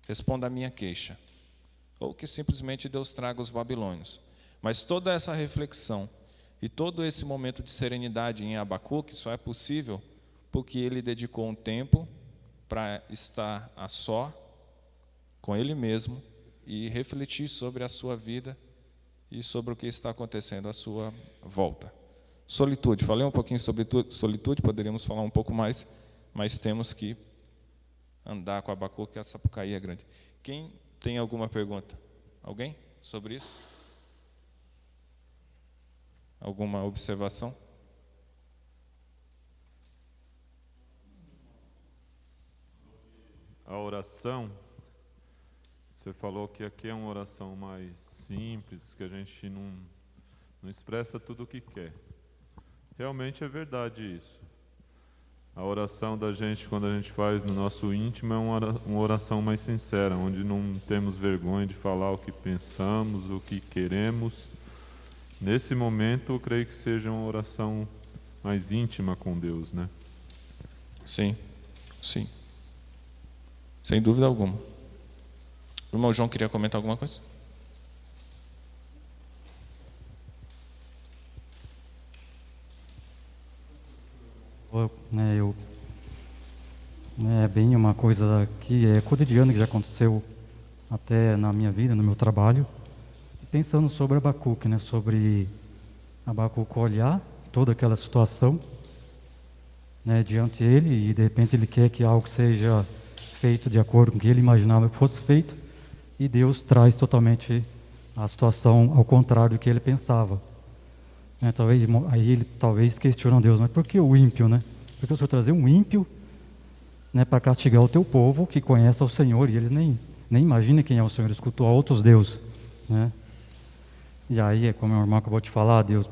responda a minha queixa. Ou que simplesmente Deus traga os babilônios. Mas toda essa reflexão e todo esse momento de serenidade em Abacuque só é possível porque ele dedicou um tempo para estar a só com ele mesmo e refletir sobre a sua vida e sobre o que está acontecendo à sua volta. Solitude, falei um pouquinho sobre solitude, poderíamos falar um pouco mais, mas temos que andar com Abacuque, que a Sapucaí é grande. Quem tem alguma pergunta? Alguém sobre isso? Alguma observação? A oração, você falou que aqui é uma oração mais simples, que a gente não expressa tudo o que quer. Realmente é verdade isso. A oração da gente, quando a gente faz no nosso íntimo, é uma oração mais sincera, onde não temos vergonha de falar o que pensamos, o que queremos. Nesse momento, eu creio que seja uma oração mais íntima com Deus, né? Sim, sim. Sem dúvida alguma. O irmão João queria comentar alguma coisa? É bem uma coisa que é cotidiana, que já aconteceu até na minha vida, no meu trabalho. Pensando sobre Abacuque, né? Sobre Abacuque olhar toda aquela situação, né, diante dele, e de repente ele quer que algo seja feito de acordo com o que ele imaginava que fosse feito, e Deus traz totalmente a situação ao contrário do que ele pensava. Aí ele talvez questiona Deus, mas por que o ímpio, né? Por que o Senhor trazer um ímpio, né, para castigar o teu povo que conhece ao Senhor, e eles nem imaginam quem é o Senhor, eles cultuam outros deuses, né? E aí, como o irmão acabou de falar, Deus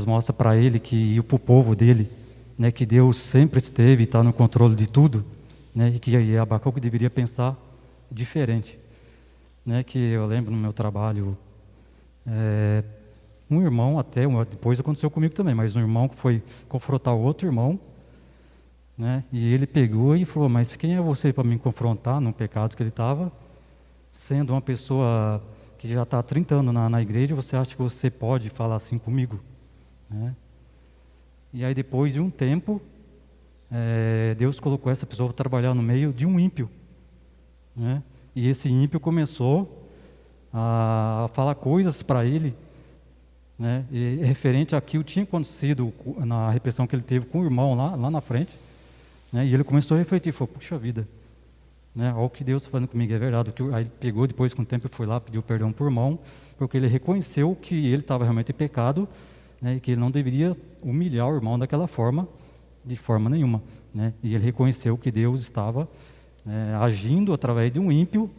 mostra para ele e para o povo dele, né, que Deus sempre esteve e está no controle de tudo, né, e que Abacuque deveria pensar diferente, né? Que eu lembro no meu trabalho, um irmão depois aconteceu comigo também, mas um irmão que foi confrontar outro irmão, né, e ele pegou e falou: mas quem é você para me confrontar num pecado que ele estava, sendo uma pessoa que já está há 30 anos na igreja, você acha que você pode falar assim comigo? Né? E aí depois de um tempo, Deus colocou essa pessoa para trabalhar no meio de um ímpio, né? E esse ímpio começou a falar coisas para ele, né, e referente àquilo que tinha acontecido na repressão que ele teve com o irmão lá na frente, né? E ele começou a refletir, falou: puxa vida, né, olha o que Deus está fazendo comigo, é verdade. Aí ele pegou, depois com o tempo, foi lá, pediu perdão por irmão, porque ele reconheceu que ele estava realmente em pecado, né, e que ele não deveria humilhar o irmão daquela forma, de forma nenhuma, né? E ele reconheceu que Deus estava agindo através de um ímpio,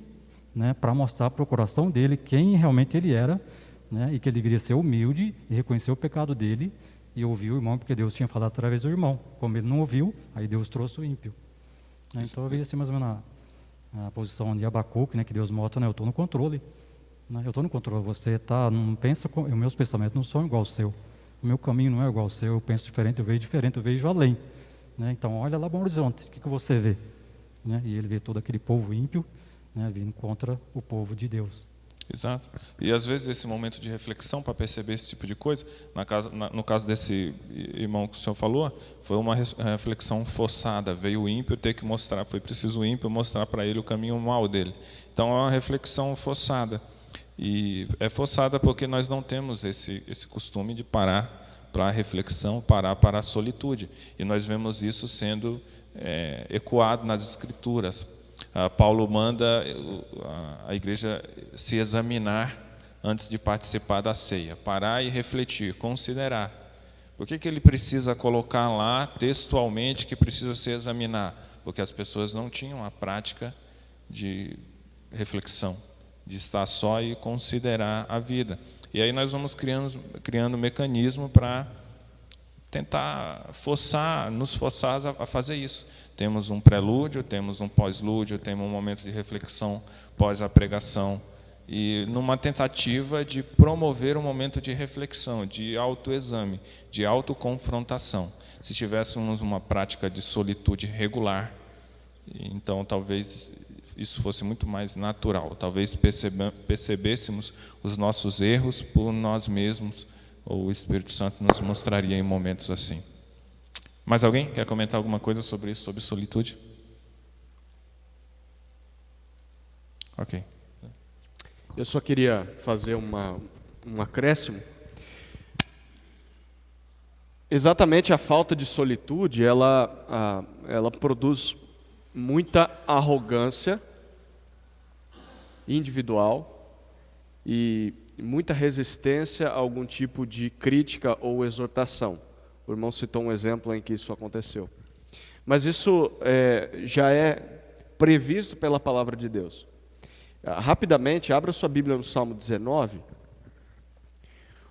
né, para mostrar para o coração dele quem realmente ele era, né, e que ele deveria ser humilde e reconhecer o pecado dele e ouvir o irmão, porque Deus tinha falado através do irmão. Como ele não ouviu, aí Deus trouxe o ímpio. Então eu vejo assim mais ou menos a posição de Abacuque, né, que Deus mostra, né, eu estou no controle, né, eu estou no controle. Você não pensa, os meus pensamentos não são igual ao seu, o meu caminho não é igual ao seu, eu penso diferente, eu vejo além, né? Então olha lá para o horizonte, o que você vê, né? E ele vê todo aquele povo ímpio, né, vindo contra o povo de Deus. Exato. E às vezes esse momento de reflexão para perceber esse tipo de coisa, no caso desse irmão que o senhor falou, foi uma reflexão forçada. Veio o ímpio ter que mostrar, foi preciso o ímpio mostrar para ele o caminho mau dele. Então é uma reflexão forçada. E é forçada porque nós não temos esse costume de parar para a reflexão, parar para a solitude. E nós vemos isso sendo ecoado nas Escrituras. Paulo manda a igreja se examinar antes de participar da ceia, parar e refletir, considerar. Por que ele precisa colocar lá textualmente que precisa se examinar? Porque as pessoas não tinham a prática de reflexão, de estar só e considerar a vida. E aí nós vamos criando um mecanismo para tentar nos forçar a fazer isso. Temos um prelúdio, temos um pós-lúdio, temos um momento de reflexão pós a pregação, e numa tentativa de promover um momento de reflexão, de autoexame, de autoconfrontação. Se tivéssemos uma prática de solitude regular, então talvez isso fosse muito mais natural. Talvez percebêssemos os nossos erros por nós mesmos, ou o Espírito Santo nos mostraria em momentos assim. Mais alguém quer comentar alguma coisa sobre isso, sobre solitude? Ok. Eu só queria fazer um acréscimo. Exatamente a falta de solitude, ela produz muita arrogância individual e muita resistência a algum tipo de crítica ou exortação. O irmão citou um exemplo em que isso aconteceu. Mas isso já é previsto pela palavra de Deus. Rapidamente, abra sua Bíblia no Salmo 19.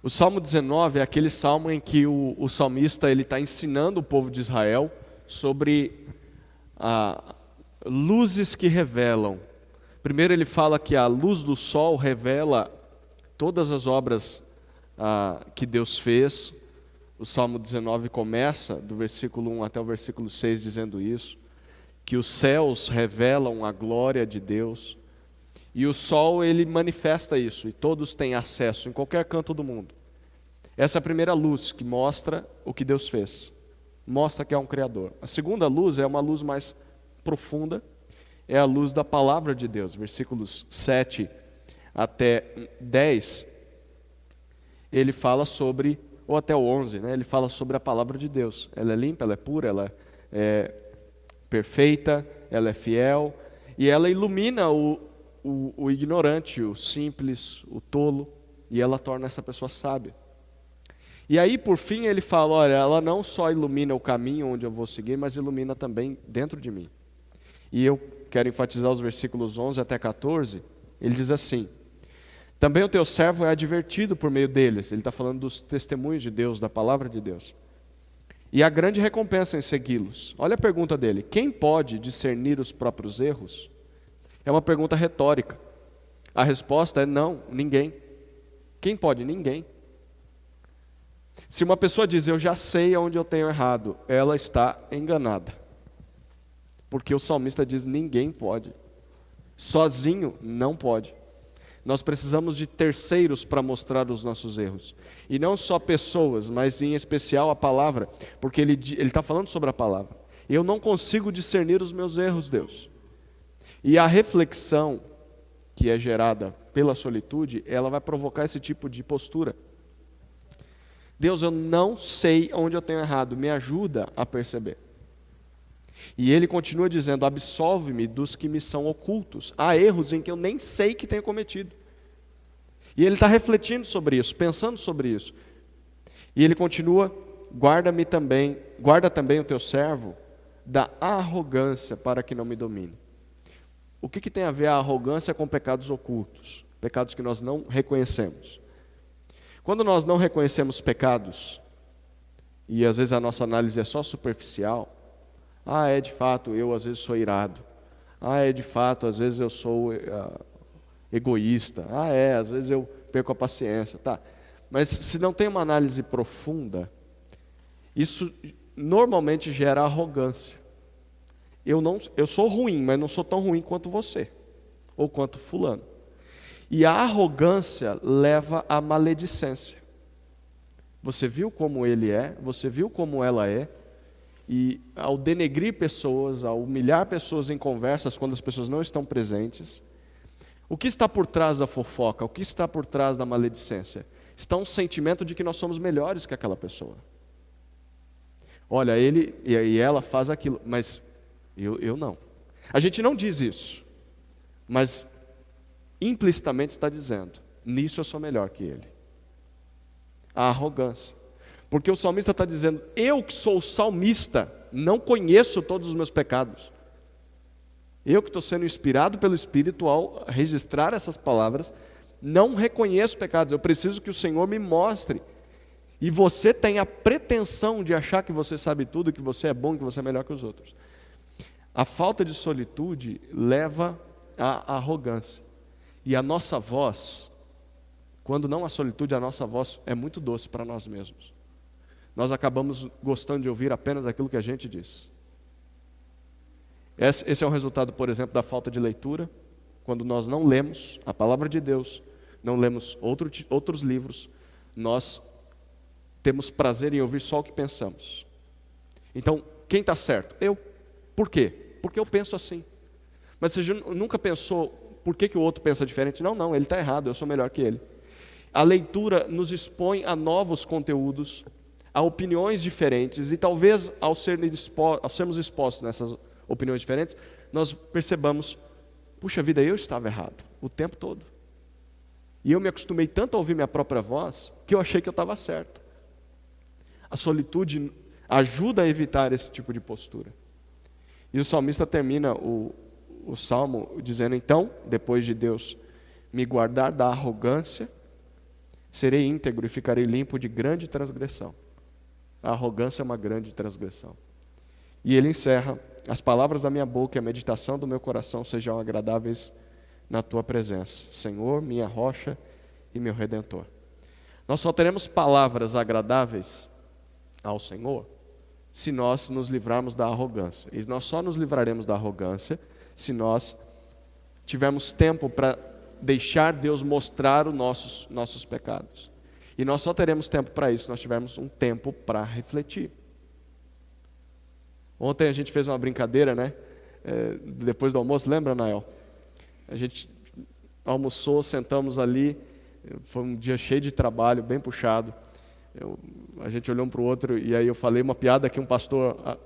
O Salmo 19 é aquele salmo em que o salmista está ensinando o povo de Israel sobre luzes que revelam. Primeiro ele fala que a luz do sol revela todas as obras que Deus fez. O Salmo 19 começa do versículo 1 até o versículo 6 dizendo isso, que os céus revelam a glória de Deus, e o sol ele manifesta isso, e todos têm acesso em qualquer canto do mundo. Essa é a primeira luz que mostra o que Deus fez, mostra que é um Criador. A segunda luz é uma luz mais profunda, é a luz da palavra de Deus, versículos 7 até 10, ele fala sobre, ou até o 11, ele fala sobre a palavra de Deus. Ela é limpa, ela é pura, ela é perfeita, ela é fiel, e ela ilumina o ignorante, o simples, o tolo, e ela torna essa pessoa sábia. E aí, por fim, ele fala, olha, ela não só ilumina o caminho onde eu vou seguir, mas ilumina também dentro de mim. E eu quero enfatizar os versículos 11 até 14, ele diz assim, também o teu servo é advertido por meio deles. Ele está falando dos testemunhos de Deus, da palavra de Deus. E há grande recompensa em segui-los. Olha a pergunta dele. Quem pode discernir os próprios erros? É uma pergunta retórica. A resposta é não, ninguém. Quem pode? Ninguém. Se uma pessoa diz, eu já sei onde eu tenho errado, ela está enganada. Porque o salmista diz, ninguém pode. Sozinho, não pode. Nós precisamos de terceiros para mostrar os nossos erros. E não só pessoas, mas em especial a palavra. Porque ele está falando sobre a palavra. Eu não consigo discernir os meus erros, Deus. E a reflexão que é gerada pela solitude, ela vai provocar esse tipo de postura. Deus, eu não sei onde eu tenho errado, me ajuda a perceber. E ele continua dizendo, absolve-me dos que me são ocultos. Há erros em que eu nem sei que tenho cometido. E ele está refletindo sobre isso, pensando sobre isso. E ele continua, guarda também o teu servo da arrogância para que não me domine. O que tem a ver a arrogância com pecados ocultos? Pecados que nós não reconhecemos. Quando nós não reconhecemos pecados, e às vezes a nossa análise é só superficial, de fato, eu às vezes sou irado. De fato, às vezes eu sou egoísta. Às vezes eu perco a paciência. Tá. Mas se não tem uma análise profunda, isso normalmente gera arrogância. Eu sou ruim, mas não sou tão ruim quanto você, ou quanto fulano. E a arrogância leva à maledicência. Você viu como ele é, você viu como ela é, e ao denegrir pessoas, ao humilhar pessoas em conversas quando as pessoas não estão presentes, o que está por trás da fofoca? O que está por trás da maledicência? Está um sentimento de que nós somos melhores que aquela pessoa. Olha, ele e ela faz aquilo, mas eu não. A gente não diz isso, mas implicitamente está dizendo, nisso eu sou melhor que ele. A arrogância. Porque o salmista está dizendo, eu que sou o salmista, não conheço todos os meus pecados. Eu que estou sendo inspirado pelo Espírito ao registrar essas palavras, não reconheço pecados, eu preciso que o Senhor me mostre. E você tem a pretensão de achar que você sabe tudo, que você é bom, que você é melhor que os outros. A falta de solitude leva à arrogância. E a nossa voz, quando não há solitude, a nossa voz é muito doce para nós mesmos. Nós acabamos gostando de ouvir apenas aquilo que a gente diz. Esse é um resultado, por exemplo, da falta de leitura. Quando nós não lemos a palavra de Deus, não lemos outros livros, nós temos prazer em ouvir só o que pensamos. Então, quem está certo? Eu. Por quê? Porque eu penso assim. Mas você nunca pensou por que o outro pensa diferente? Não, ele está errado, eu sou melhor que ele. A leitura nos expõe a novos conteúdos, a opiniões diferentes, e talvez ao sermos expostos nessas opiniões diferentes, nós percebamos, puxa vida, eu estava errado o tempo todo. E eu me acostumei tanto a ouvir minha própria voz, que eu achei que eu estava certo. A solitude ajuda a evitar esse tipo de postura. E o salmista termina o salmo dizendo, então, depois de Deus me guardar da arrogância, serei íntegro e ficarei limpo de grande transgressão. A arrogância é uma grande transgressão. E ele encerra, as palavras da minha boca e a meditação do meu coração sejam agradáveis na tua presença, Senhor, minha rocha e meu Redentor. Nós só teremos palavras agradáveis ao Senhor se nós nos livrarmos da arrogância. E nós só nos livraremos da arrogância se nós tivermos tempo para deixar Deus mostrar os nossos pecados. E nós só teremos tempo para isso se nós tivermos um tempo para refletir. Ontem a gente fez uma brincadeira, né? Depois do almoço, lembra, Nael? A gente almoçou, sentamos ali, foi um dia cheio de trabalho, bem puxado. A gente olhou um para o outro e aí eu falei uma piada que um pastor,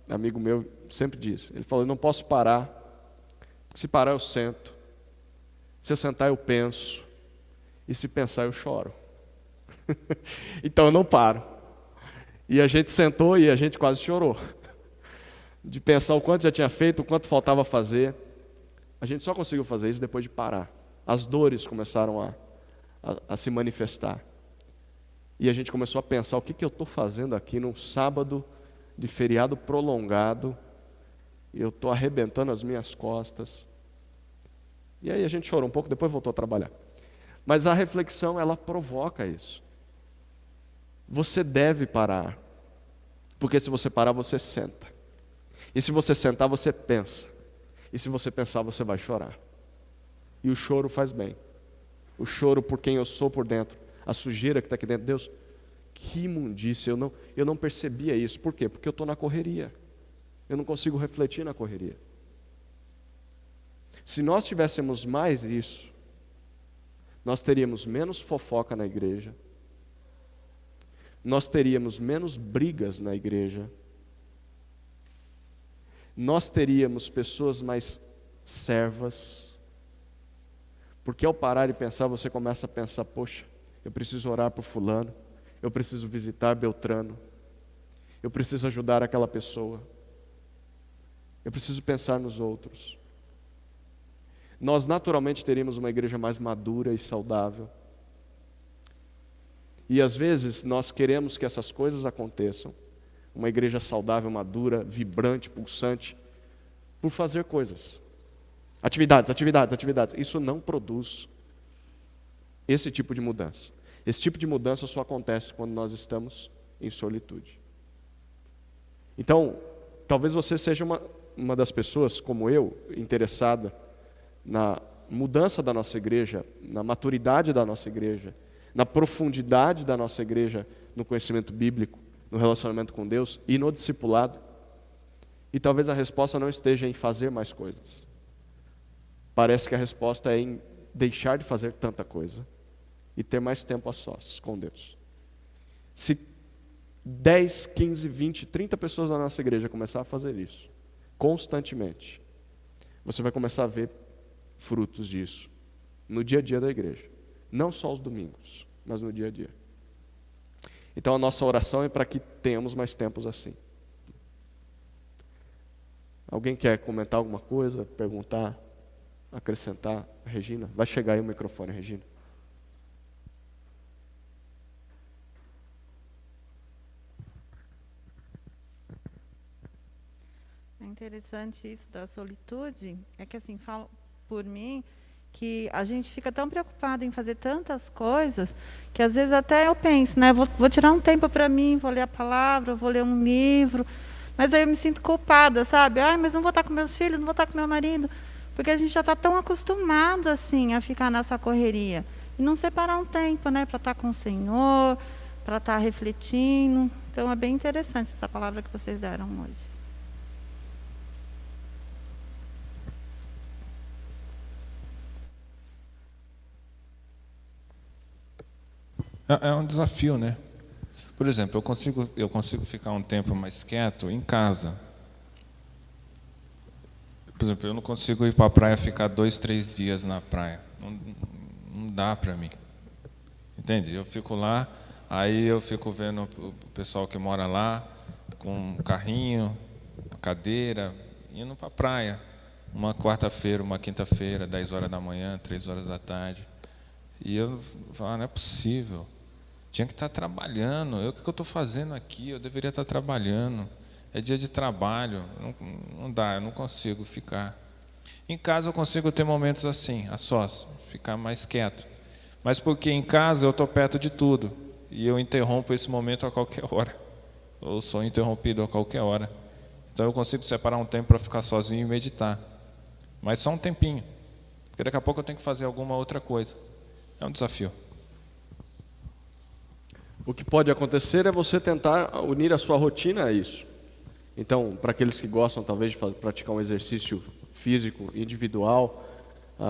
amigo meu, sempre diz. Ele falou, eu não posso parar, porque se parar eu sento, se eu sentar eu penso, e se pensar eu choro. Então eu não paro. E a gente sentou e a gente quase chorou. De pensar o quanto já tinha feito, o quanto faltava fazer. A gente só conseguiu fazer isso depois de parar. As dores começaram a se manifestar. E a gente começou a pensar, o que eu estou fazendo aqui num sábado de feriado prolongado, e eu estou arrebentando as minhas costas. E aí a gente chorou um pouco, depois voltou a trabalhar. Mas a reflexão, ela provoca isso. Você deve parar, porque se você parar, você senta. E se você sentar, você pensa. E se você pensar, você vai chorar. E o choro faz bem. O choro por quem eu sou por dentro. A sujeira que está aqui dentro. Deus, que imundícia. Eu não percebia isso. Por quê? Porque eu estou na correria. Eu não consigo refletir na correria. Se nós tivéssemos mais isso, nós teríamos menos fofoca na igreja. Nós teríamos menos brigas na igreja. Nós teríamos pessoas mais servas, porque ao parar e pensar, você começa a pensar, poxa, eu preciso orar por fulano, eu preciso visitar Beltrano, eu preciso ajudar aquela pessoa, eu preciso pensar nos outros. Nós naturalmente teríamos uma igreja mais madura e saudável. E às vezes nós queremos que essas coisas aconteçam, uma igreja saudável, madura, vibrante, pulsante, por fazer coisas. Atividades. Isso não produz esse tipo de mudança. Esse tipo de mudança só acontece quando nós estamos em solitude. Então, talvez você seja uma das pessoas, como eu, interessada mudança da nossa igreja, na maturidade da nossa igreja, na profundidade da nossa igreja no conhecimento bíblico, no relacionamento com Deus e no discipulado. E talvez a resposta não esteja em fazer mais coisas. Parece que a resposta é em deixar de fazer tanta coisa e ter mais tempo a sós com Deus. Se 10, 15, 20, 30 pessoas na nossa igreja começar a fazer isso constantemente, você vai começar a ver frutos disso no dia a dia da igreja. Não só os domingos, mas no dia a dia. Então a nossa oração é para que tenhamos mais tempos assim. Alguém quer comentar alguma coisa, perguntar, acrescentar? Regina, vai chegar aí o microfone, Regina. É interessante isso da solitude, é que assim, falo por mim, que a gente fica tão preocupado em fazer tantas coisas, que às vezes até eu penso, né, vou tirar um tempo para mim, vou ler a palavra, vou ler um livro, mas aí eu me sinto culpada, sabe? Ai, mas não vou estar com meus filhos, não vou estar com meu marido, porque a gente já está tão acostumado assim a ficar nessa correria e não separar um tempo, né, para estar com o Senhor, para estar refletindo. Então é bem interessante essa palavra que vocês deram hoje. É um desafio, né? Por exemplo, eu consigo ficar um tempo mais quieto em casa. Por exemplo, eu não consigo ir para a praia ficar 2, 3 dias na praia. Não dá para mim. Entende? Eu fico lá, aí eu fico vendo o pessoal que mora lá com um carrinho, uma cadeira, indo para a praia. Uma quarta-feira, uma quinta-feira, 10 horas da manhã, 3 horas da tarde. E eu falo, não é possível. Tinha que estar trabalhando. O que eu estou fazendo aqui? Eu deveria estar trabalhando. É dia de trabalho. Não dá, eu não consigo ficar. Em casa eu consigo ter momentos assim, a sós, ficar mais quieto. Mas porque em casa eu estou perto de tudo. E eu interrompo esse momento a qualquer hora. Ou sou interrompido a qualquer hora. Então eu consigo separar um tempo para ficar sozinho e meditar. Mas só um tempinho. Porque daqui a pouco eu tenho que fazer alguma outra coisa. É um desafio. O que pode acontecer é você tentar unir a sua rotina a isso. Então, para aqueles que gostam talvez de praticar um exercício físico individual,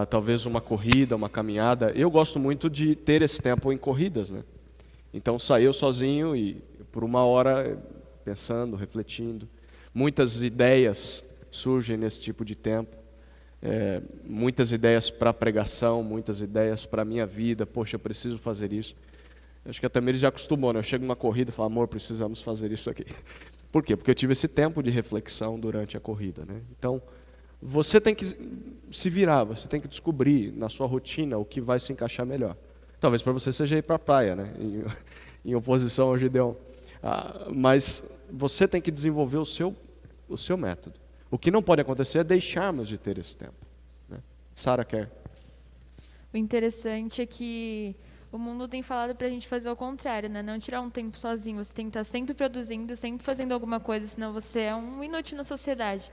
talvez uma corrida, uma caminhada, eu gosto muito de ter esse tempo em corridas, né? Então, sair eu sozinho e por 1 hora pensando, refletindo. Muitas ideias surgem nesse tipo de tempo. Muitas ideias para pregação, muitas ideias para a minha vida. Poxa, eu preciso fazer isso. Acho que a Tamires já acostumou, né? Eu chego numa corrida e falo, amor, precisamos fazer isso aqui. Por quê? Porque eu tive esse tempo de reflexão durante a corrida, né? Então, você tem que se virar, você tem que descobrir na sua rotina o que vai se encaixar melhor. Talvez para você seja ir para a praia, né? Em oposição ao Gideon. Mas você tem que desenvolver o seu método. O que não pode acontecer é deixarmos de ter esse tempo, né? Sara quer. O interessante é que o mundo tem falado para a gente fazer o contrário, né? Não tirar um tempo sozinho. Você tem que estar sempre produzindo, sempre fazendo alguma coisa, senão você é um inútil na sociedade.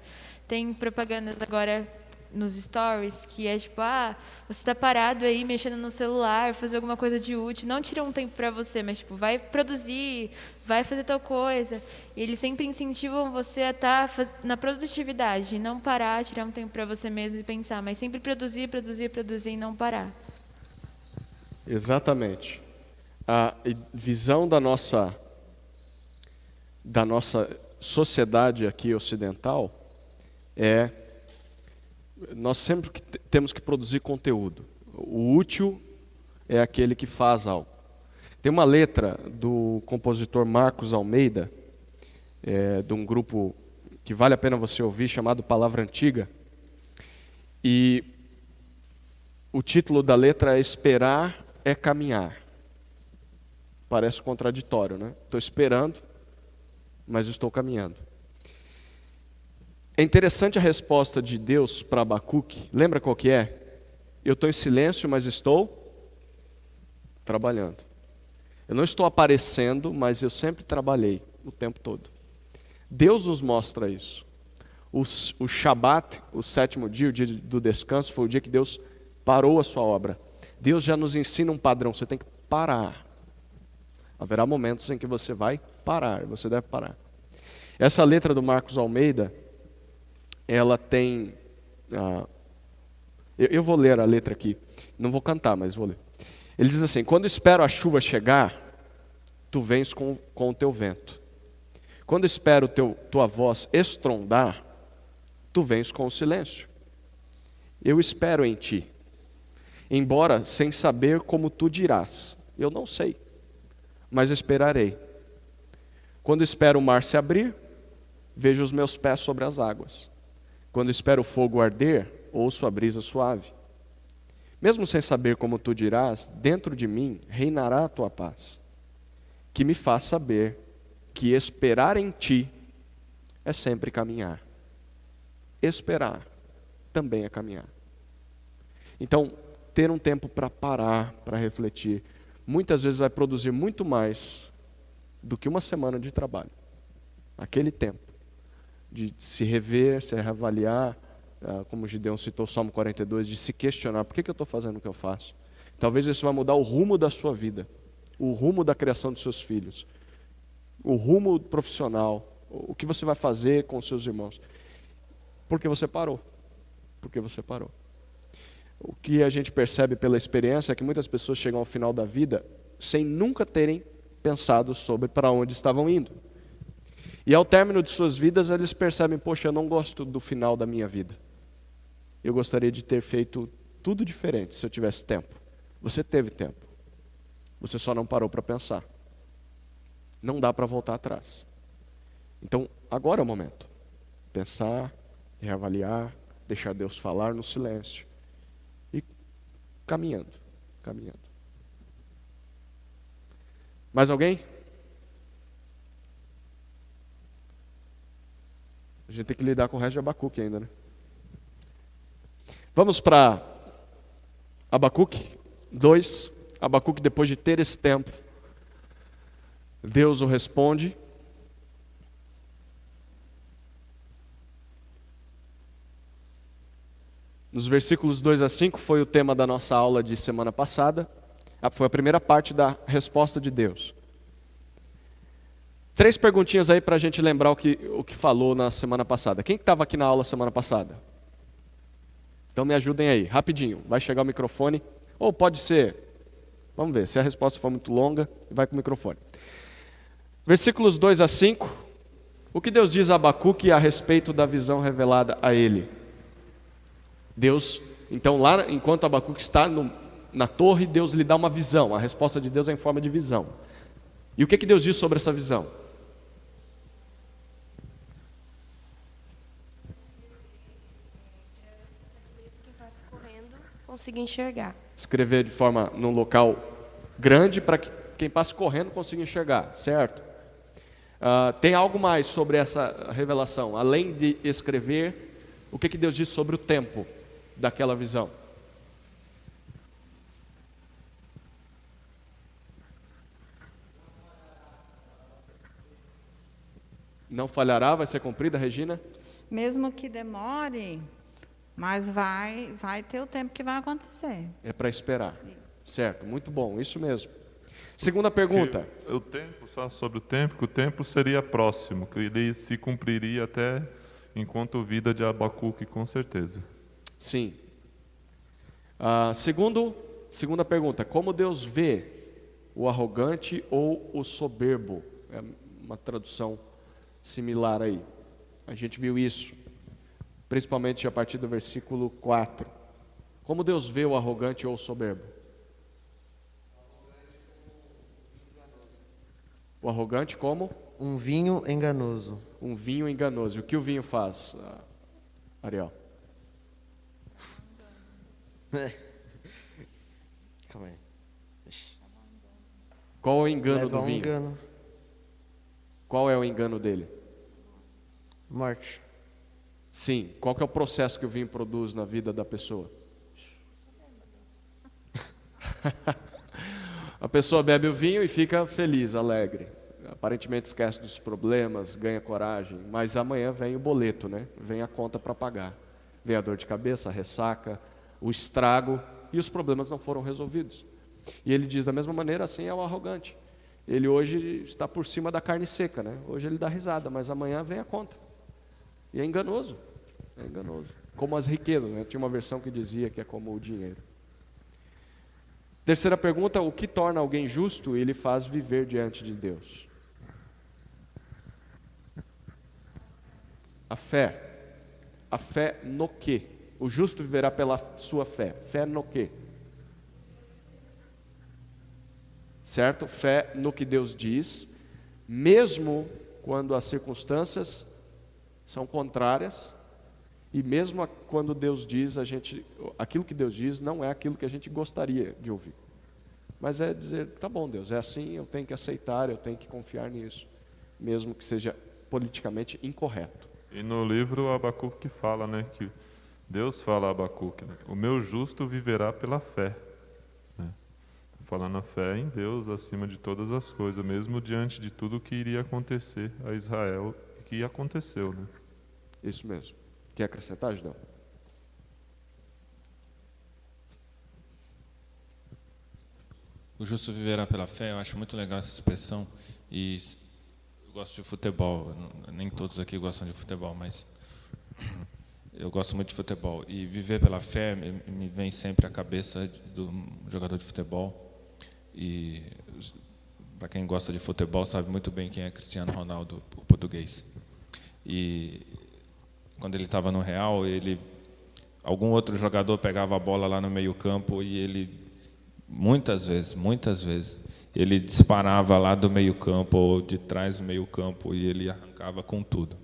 Tem propagandas agora nos stories que é tipo, você está parado aí mexendo no celular, fazer alguma coisa de útil. Não tira um tempo para você, mas tipo, vai produzir, vai fazer tal coisa. E eles sempre incentivam você a estar na produtividade, não parar, tirar um tempo para você mesmo e pensar, mas sempre produzir, produzir, produzir e não parar. Exatamente. A visão da nossa sociedade aqui ocidental é nós sempre temos que produzir conteúdo. O útil é aquele que faz algo. Tem uma letra do compositor Marcos Almeida, de um grupo que vale a pena você ouvir, chamado Palavra Antiga. E o título da letra é Esperar é Caminhar. Parece contraditório, né? Estou esperando, mas estou caminhando. É interessante a resposta de Deus para Abacuque. Lembra qual que é? Eu estou em silêncio, mas estou trabalhando. Eu não estou aparecendo, mas eu sempre trabalhei o tempo todo. Deus nos mostra isso. O Shabat, o 7º dia, o dia do descanso, foi o dia que Deus parou a sua obra. Deus já nos ensina um padrão, você tem que parar. Haverá momentos em que você vai parar, você deve parar. Essa letra do Marcos Almeida, ela tem... eu vou ler a letra aqui, não vou cantar, mas vou ler. Ele diz assim: quando espero a chuva chegar, tu vens com o teu vento. Quando espero tua voz estrondar, tu vens com o silêncio. Eu espero em ti, embora sem saber como tu dirás. Eu não sei, mas esperarei. Quando espero o mar se abrir, vejo os meus pés sobre as águas. Quando espero o fogo arder, ouço a brisa suave. Mesmo sem saber como tu dirás, dentro de mim reinará a tua paz, que me faz saber que esperar em ti é sempre caminhar. Esperar também é caminhar. Então, ter um tempo para parar, para refletir, muitas vezes vai produzir muito mais do que uma semana de trabalho. Aquele tempo de se rever, se reavaliar, como o Gideão citou o Salmo 42, de se questionar: por que eu estou fazendo o que eu faço? Talvez isso vai mudar o rumo da sua vida, o rumo da criação dos seus filhos, o rumo profissional, o que você vai fazer com os seus irmãos. Porque você parou. Porque você parou. O que a gente percebe pela experiência é que muitas pessoas chegam ao final da vida sem nunca terem pensado sobre para onde estavam indo. E ao término de suas vidas, eles percebem: poxa, eu não gosto do final da minha vida. Eu gostaria de ter feito tudo diferente se eu tivesse tempo. Você teve tempo. Você só não parou para pensar. Não dá para voltar atrás. Então, agora é o momento. Pensar, reavaliar, deixar Deus falar no silêncio. E caminhando, caminhando. Mais alguém? A gente tem que lidar com o resto de Abacuque ainda, né? Vamos para Abacuque 2. Abacuque, depois de ter esse tempo, Deus o responde. Nos versículos 2 a 5 foi o tema da nossa aula de semana passada. Foi a primeira parte da resposta de Deus. 3 perguntinhas aí para a gente lembrar o que falou na semana passada. Quem estava aqui na aula semana passada? Então me ajudem aí, rapidinho. Vai chegar o microfone. Ou pode ser, vamos ver, se a resposta for muito longa, vai com o microfone. Versículos 2 a 5. O que Deus diz a Abacuque a respeito da visão revelada a ele? Deus, então lá, enquanto Abacuque está na torre, Deus lhe dá uma visão. A resposta de Deus é em forma de visão. E o que Deus diz sobre essa visão? Quem passa correndo consiga enxergar. Escrever de forma num local grande para que quem passa correndo consiga enxergar, certo? Tem algo mais sobre essa revelação? Além de escrever, o que Deus diz sobre o tempo daquela visão? Não falhará, vai ser cumprida, Regina? Mesmo que demore, mas vai ter o tempo que vai acontecer. É para esperar, certo? Muito bom, isso mesmo. Segunda pergunta. Que o tempo, só sobre o tempo, que o tempo seria próximo, que ele se cumpriria até enquanto vida de Abacuque, com certeza. Sim. Segunda pergunta. Como Deus vê o arrogante ou o soberbo? É uma tradução similar aí. A gente viu isso, principalmente a partir do versículo 4. Como Deus vê o arrogante ou o soberbo? O arrogante como? Um vinho enganoso. Um vinho enganoso. E o que o vinho faz, Ariel? Calma aí. Qual é o engano Leva do um vinho? engano. Qual é o engano dele? Morte. Sim. Qual que é o processo que o vinho produz na vida da pessoa? A pessoa bebe o vinho e fica feliz, alegre. Aparentemente esquece dos problemas, ganha coragem, mas amanhã vem o boleto, né? Vem a conta para pagar. Vem a dor de cabeça, a ressaca, o estrago e os problemas não foram resolvidos. E ele diz, da mesma maneira, assim é o arrogante. Ele hoje está por cima da carne seca, né? Hoje ele dá risada, mas amanhã vem a conta. E é enganoso, é enganoso. Como as riquezas, né? Tinha uma versão que dizia que é como o dinheiro. Terceira pergunta, o que torna alguém justo? Ele faz viver diante de Deus. A fé. A fé no quê? O justo viverá pela sua fé. Fé no quê? Certo? Fé no que Deus diz, mesmo quando as circunstâncias são contrárias, e mesmo quando Deus diz, aquilo que Deus diz não é aquilo que a gente gostaria de ouvir. Mas é dizer, tá bom Deus, é assim, eu tenho que aceitar, eu tenho que confiar nisso, mesmo que seja politicamente incorreto. E no livro Abacuque fala, né, que Deus fala a Abacuque, né, o meu justo viverá pela fé. Né? Falando a fé em Deus acima de todas as coisas, mesmo diante de tudo que iria acontecer a Israel, que aconteceu. Né? Isso mesmo. Quer acrescentar, Judão? O justo viverá pela fé, eu acho muito legal essa expressão. E eu gosto de futebol, nem todos aqui gostam de futebol, mas eu gosto muito de futebol. E viver pela fé me vem sempre à cabeça do jogador de futebol. E para quem gosta de futebol sabe muito bem quem é Cristiano Ronaldo, o português. E quando ele estava no Real, algum outro jogador pegava a bola lá no meio-campo e ele muitas vezes, ele disparava lá do meio-campo ou de trás do meio-campo e ele arrancava com tudo.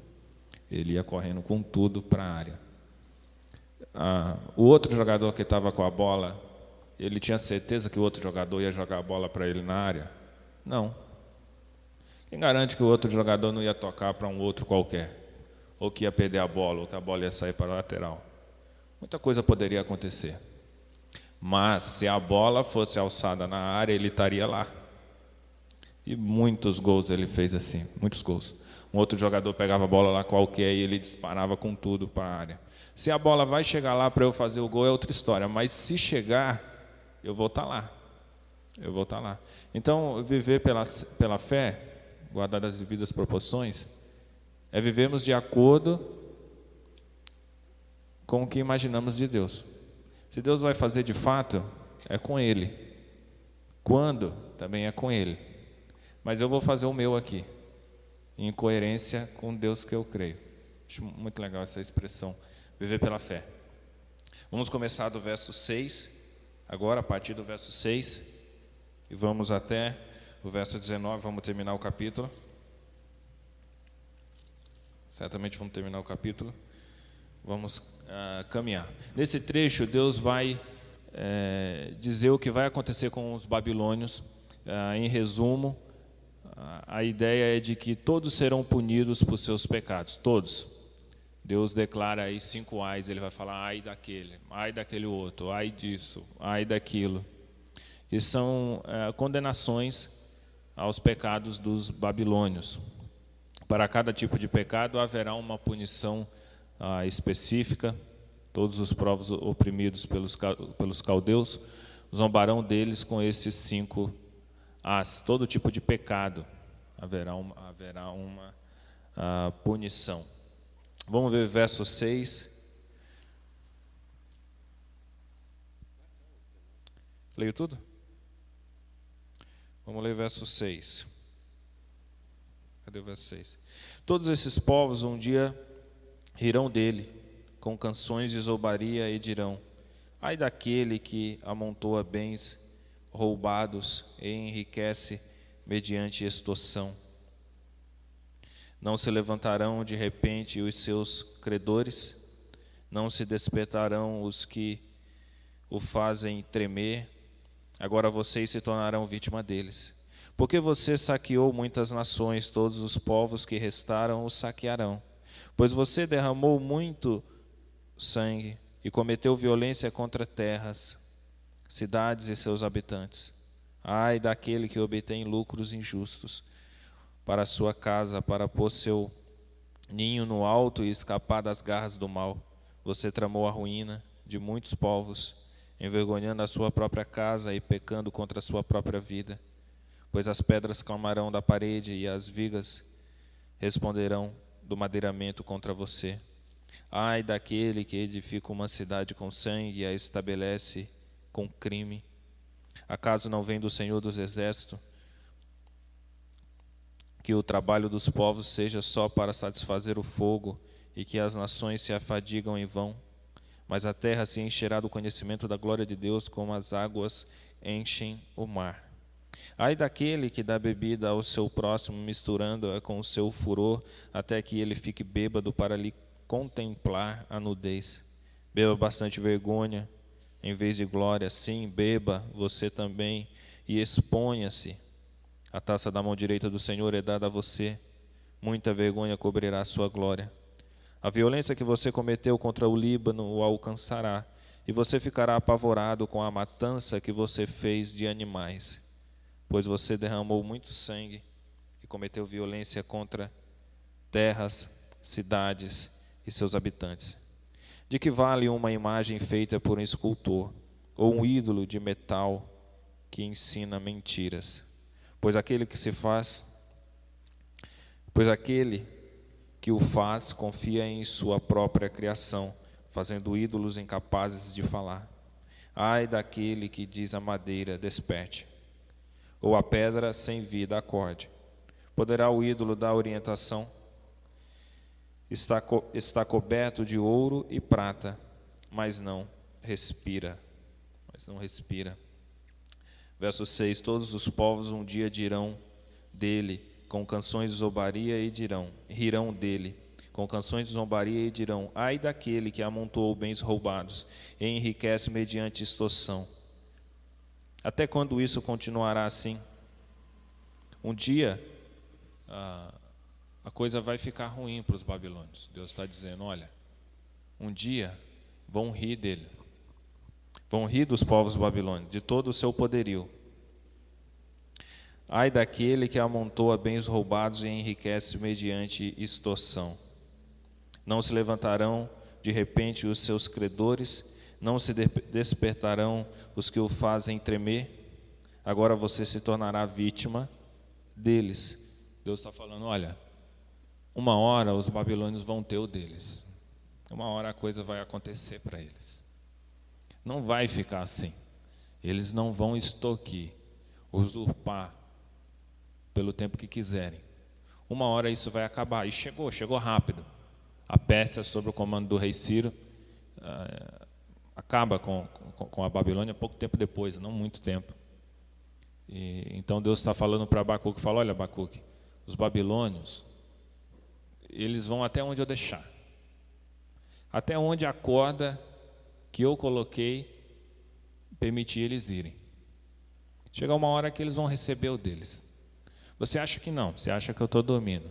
Ele ia correndo com tudo para a área. O outro jogador que estava com a bola, ele tinha certeza que o outro jogador ia jogar a bola para ele na área? Não. Quem garante que o outro jogador não ia tocar para um outro qualquer? Ou que ia perder a bola, ou que a bola ia sair para a lateral? Muita coisa poderia acontecer. Mas se a bola fosse alçada na área, ele estaria lá. E muitos gols ele fez assim, muitos gols. Um outro jogador pegava a bola lá qualquer e ele disparava com tudo para a área. Se a bola vai chegar lá para eu fazer o gol é outra história, mas se chegar, eu vou estar lá. Eu vou estar lá. Então, viver pela fé, guardadas as devidas proporções, é vivermos de acordo com o que imaginamos de Deus. Se Deus vai fazer de fato, é com Ele. Quando, também é com Ele. Mas eu vou fazer o meu aqui, em coerência com Deus que eu creio. Acho muito legal essa expressão, viver pela fé. Vamos começar do verso 6, agora a partir do verso 6, e vamos até o verso 19, vamos terminar o capítulo. Certamente vamos terminar o capítulo. Vamos caminhar. Nesse trecho, Deus vai dizer o que vai acontecer com os babilônios. Em resumo, a ideia é de que todos serão punidos por seus pecados, todos. Deus declara aí 5 ais, ele vai falar ai daquele outro, ai disso, ai daquilo. E são condenações aos pecados dos babilônios. Para cada tipo de pecado haverá uma punição específica. Todos os povos oprimidos pelos caldeus zombarão deles com esses 5 as. Todo tipo de pecado haverá uma punição. Vamos ver verso 6. Leio tudo? Vamos ler verso 6. Cadê o verso 6? Todos esses povos um dia rirão dele, com canções de zombaria e dirão: ai daquele que amontoa bens roubados e enriquece mediante extorsão. Não se levantarão de repente os seus credores, não se despertarão os que o fazem tremer. Agora vocês se tornarão vítima deles. Porque você saqueou muitas nações, todos os povos que restaram os saquearão. Pois você derramou muito sangue e cometeu violência contra terras, cidades e seus habitantes. Ai daquele que obtém lucros injustos para a sua casa, para pôr seu ninho no alto e escapar das garras do mal. Você tramou a ruína de muitos povos, envergonhando a sua própria casa e pecando contra a sua própria vida. Pois as pedras clamarão da parede e as vigas responderão do madeiramento contra você. Ai daquele que edifica uma cidade com sangue e a estabelece com crime. Acaso não vem do Senhor dos Exércitos que o trabalho dos povos seja só para satisfazer o fogo e que as nações se afadigam em vão? Mas a terra se encherá do conhecimento da glória de Deus, como as águas enchem o mar. Ai daquele que dá bebida ao seu próximo, misturando-a com o seu furor, até que ele fique bêbado para lhe contemplar a nudez. Beba bastante vergonha, em vez de glória. Sim, beba você também e exponha-se. A taça da mão direita do Senhor é dada a você. Muita vergonha cobrirá a sua glória. A violência que você cometeu contra o Líbano o alcançará, e você ficará apavorado com a matança que você fez de animais. Pois você derramou muito sangue e cometeu violência contra terras, cidades e seus habitantes. De que vale uma imagem feita por um escultor, ou um ídolo de metal que ensina mentiras? Pois aquele que o faz confia em sua própria criação, fazendo ídolos incapazes de falar. Ai daquele que diz à madeira, desperte, ou a pedra sem vida, acorde. Poderá o ídolo dar orientação? Está coberto de ouro e prata, mas não respira. Verso 6: Todos os povos um dia dirão dele, com canções de zombaria, rirão dele, com canções de zombaria, e dirão: ai daquele que amontoou bens roubados e enriquece mediante extorsão. Até quando isso continuará assim? Um dia a coisa vai ficar ruim para os babilônios. Deus está dizendo: olha, um dia vão rir dele, vão rir dos povos babilônios, de todo o seu poderio. Ai daquele que amontoa bens roubados e enriquece mediante extorsão. Não se levantarão de repente os seus credores, não se despertarão os que o fazem tremer. Agora você se tornará vítima deles. Deus está falando: olha, uma hora os babilônios vão ter o deles. Uma hora a coisa vai acontecer para eles. Não vai ficar assim. Eles não vão extorquir, usurpar pelo tempo que quiserem. Uma hora isso vai acabar. E chegou rápido. A Pérsia, sob o comando do rei Ciro, acaba com a Babilônia pouco tempo depois, não muito tempo. E então Deus está falando para Abacuque, fala: olha, Abacuque, os babilônios, eles vão até onde eu deixar, até onde a corda que eu coloquei permitir eles irem. Chega uma hora que eles vão receber o deles. Você acha que não? Você acha que eu estou dormindo?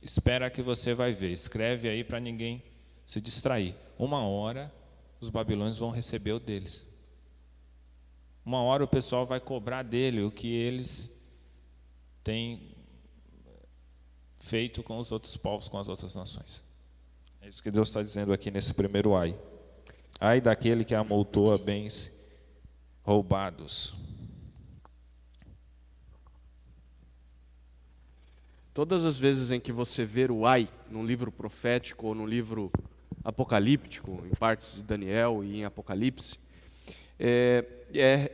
Espera que você vai ver. Escreve aí para ninguém se distrair. Uma hora os babilônios vão receber o deles. Uma hora o pessoal vai cobrar dele o que eles têm feito com os outros povos, com as outras nações. É isso que Deus está dizendo aqui nesse primeiro ai. Ai daquele que amontoa bens roubados. Todas as vezes em que você vê o ai num livro profético ou num livro apocalíptico, em partes de Daniel e em Apocalipse, é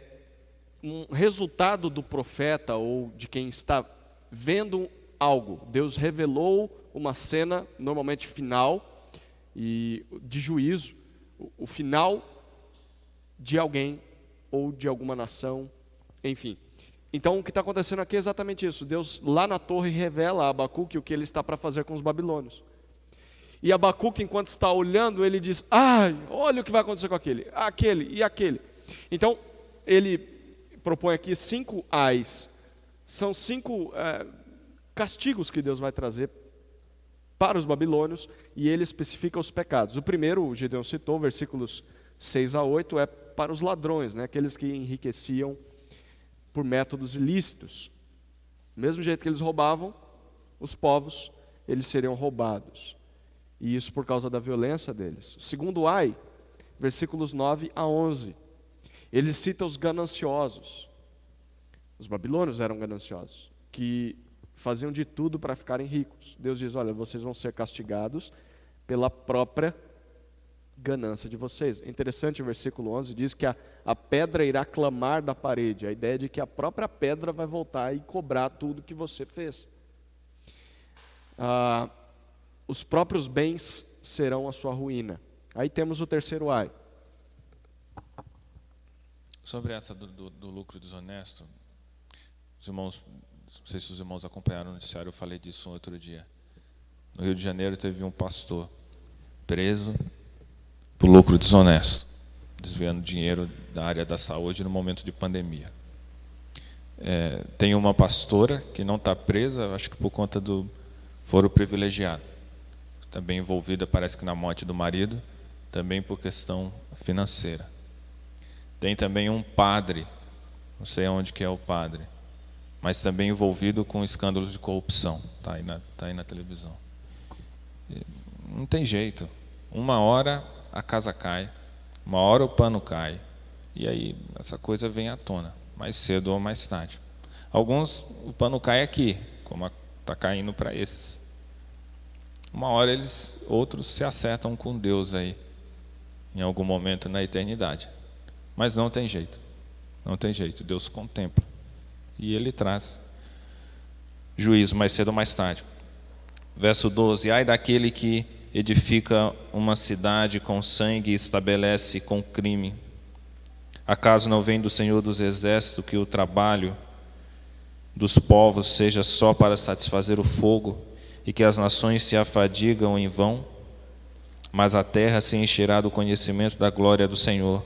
um resultado do profeta ou de quem está vendo algo. Deus revelou uma cena, normalmente final, e de juízo, o final de alguém ou de alguma nação, enfim. Então o que está acontecendo aqui é exatamente isso. Deus lá na torre revela a Abacuque o que ele está para fazer com os babilônios. E Abacuque, enquanto está olhando, ele diz: ai, olha o que vai acontecer com aquele e aquele. Então ele propõe aqui 5 ais. São 5 castigos que Deus vai trazer para os babilônios, e ele especifica os pecados. O primeiro, o Gideon citou, versículos 6 a 8, é para os ladrões, né? Aqueles que enriqueciam por métodos ilícitos. Do mesmo jeito que eles roubavam os povos, eles seriam roubados. E isso por causa da violência deles. O segundo ai versículos 9 a 11. Ele cita os gananciosos. Os babilônios eram gananciosos, que faziam de tudo para ficarem ricos. Deus diz, olha, vocês vão ser castigados pela própria ganância de vocês. É interessante, o versículo 11 diz que a pedra irá clamar da parede. A ideia é de que a própria pedra vai voltar e cobrar tudo que você fez. Os próprios bens serão a sua ruína. Aí temos o terceiro ai. Sobre essa do lucro desonesto, os irmãos, não sei se os irmãos acompanharam o noticiário, eu falei disso um outro dia. No Rio de Janeiro teve um pastor preso por lucro desonesto, desviando dinheiro da área da saúde no momento de pandemia. Tem uma pastora que não está presa, acho que por conta do foro privilegiado, também envolvida, parece que na morte do marido, também por questão financeira. Tem também um padre, não sei onde que é o padre, mas também envolvido com escândalos de corrupção, está aí na televisão. Não tem jeito, uma hora a casa cai, uma hora o pano cai, e aí essa coisa vem à tona, mais cedo ou mais tarde. Alguns, o pano cai aqui, como está caindo para esses. Uma hora outros se acertam com Deus aí, em algum momento na eternidade. Mas não tem jeito, não tem jeito, Deus contempla. E Ele traz juízo mais cedo ou mais tarde. Verso 12, ai daquele que edifica uma cidade com sangue e estabelece com crime. Acaso não vem do Senhor dos Exércitos que o trabalho dos povos seja só para satisfazer o fogo e que as nações se afadigam em vão? Mas a terra se encherá do conhecimento da glória do Senhor,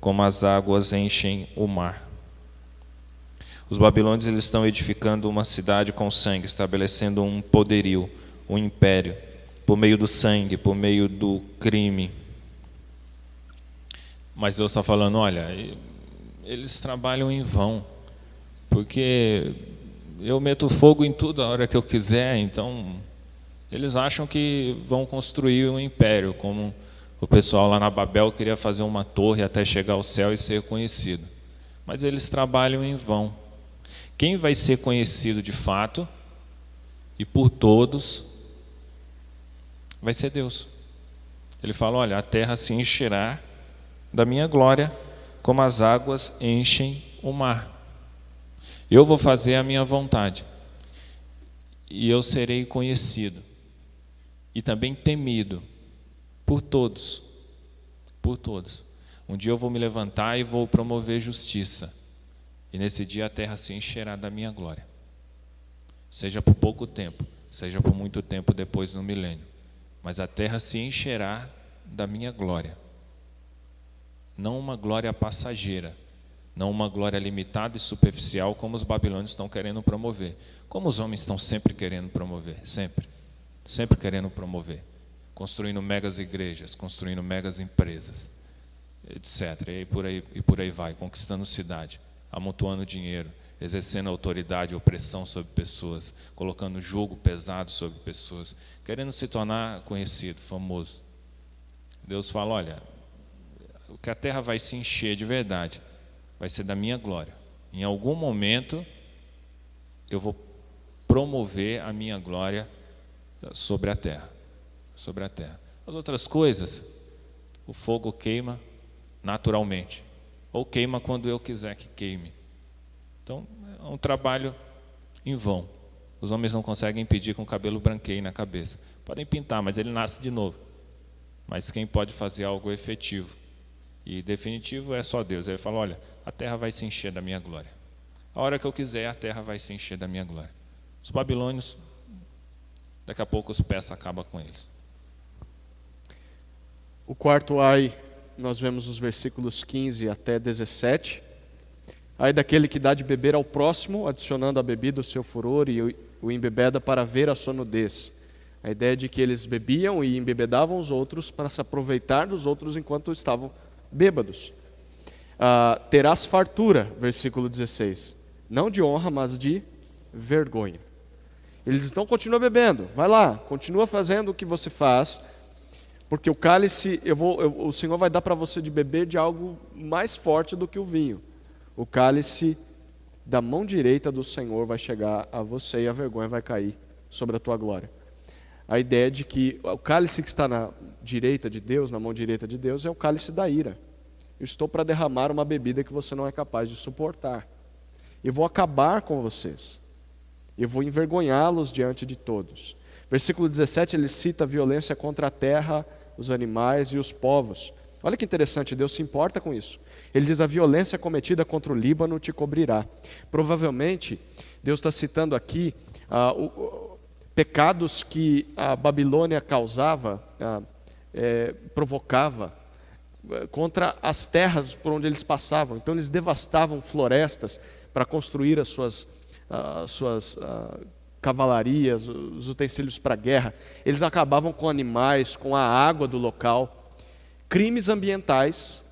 como as águas enchem o mar. Os babilônios eles estão edificando uma cidade com sangue, estabelecendo um poderio, um império, por meio do sangue, por meio do crime. Mas Deus está falando, olha, eles trabalham em vão, porque eu meto fogo em tudo a hora que eu quiser, então eles acham que vão construir um império, como o pessoal lá na Babel queria fazer uma torre até chegar ao céu e ser conhecido. Mas eles trabalham em vão. Quem vai ser conhecido de fato, e por todos, vai ser Deus. Ele fala, olha, a terra se encherá da minha glória, como as águas enchem o mar. Eu vou fazer a minha vontade, e eu serei conhecido, e também temido, por todos, por todos. Um dia eu vou me levantar e vou promover justiça, e nesse dia a terra se encherá da minha glória. Seja por pouco tempo, seja por muito tempo depois no milênio, mas a terra se encherá da minha glória. Não uma glória passageira, não uma glória limitada e superficial como os babilônios estão querendo promover, como os homens estão sempre querendo promover, sempre querendo promover, construindo megas igrejas, construindo megas empresas, etc. E por aí vai, conquistando cidade, amontoando dinheiro, exercendo autoridade e opressão sobre pessoas, colocando jugo pesado sobre pessoas, querendo se tornar conhecido, famoso. Deus fala, olha, o que a terra vai se encher de verdade vai ser da minha glória. Em algum momento eu vou promover a minha glória sobre a terra. Sobre a terra. As outras coisas, o fogo queima naturalmente, ou queima quando eu quiser que queime. Então, é um trabalho em vão. Os homens não conseguem impedir que o cabelo branqueie na cabeça. Podem pintar, mas ele nasce de novo. Mas quem pode fazer algo efetivo e definitivo é só Deus. Ele fala, olha, a terra vai se encher da minha glória. A hora que eu quiser, a terra vai se encher da minha glória. Os babilônios, daqui a pouco os pés acabam com eles. O quarto ai, nós vemos os versículos 15 até 17. Ai daquele que dá de beber ao próximo, adicionando à bebida o seu furor e o embebeda para ver a sua nudez. A ideia de que eles bebiam e embebedavam os outros para se aproveitar dos outros enquanto estavam bêbados. Terás fartura, versículo 16. Não de honra, mas de vergonha. Eles então continuam bebendo. Vai lá, continua fazendo o que você faz. Porque o cálice, o Senhor vai dar para você de beber de algo mais forte do que o vinho. O cálice da mão direita do Senhor vai chegar a você e a vergonha vai cair sobre a tua glória. A ideia de que o cálice que está na direita de Deus, na mão direita de Deus, é o cálice da ira. Eu estou para derramar uma bebida que você não é capaz de suportar. Eu vou acabar com vocês. Eu vou envergonhá-los diante de todos. Versículo 17, ele cita a violência contra a terra, os animais e os povos. Olha que interessante, Deus se importa com isso. Ele diz, a violência cometida contra o Líbano te cobrirá. Provavelmente, Deus está citando aqui pecados que a Babilônia causava, provocava, contra as terras por onde eles passavam. Então eles devastavam florestas para construir as suas cavalarias, os utensílios para a guerra. Eles acabavam com animais, com a água do local. Crimes ambientais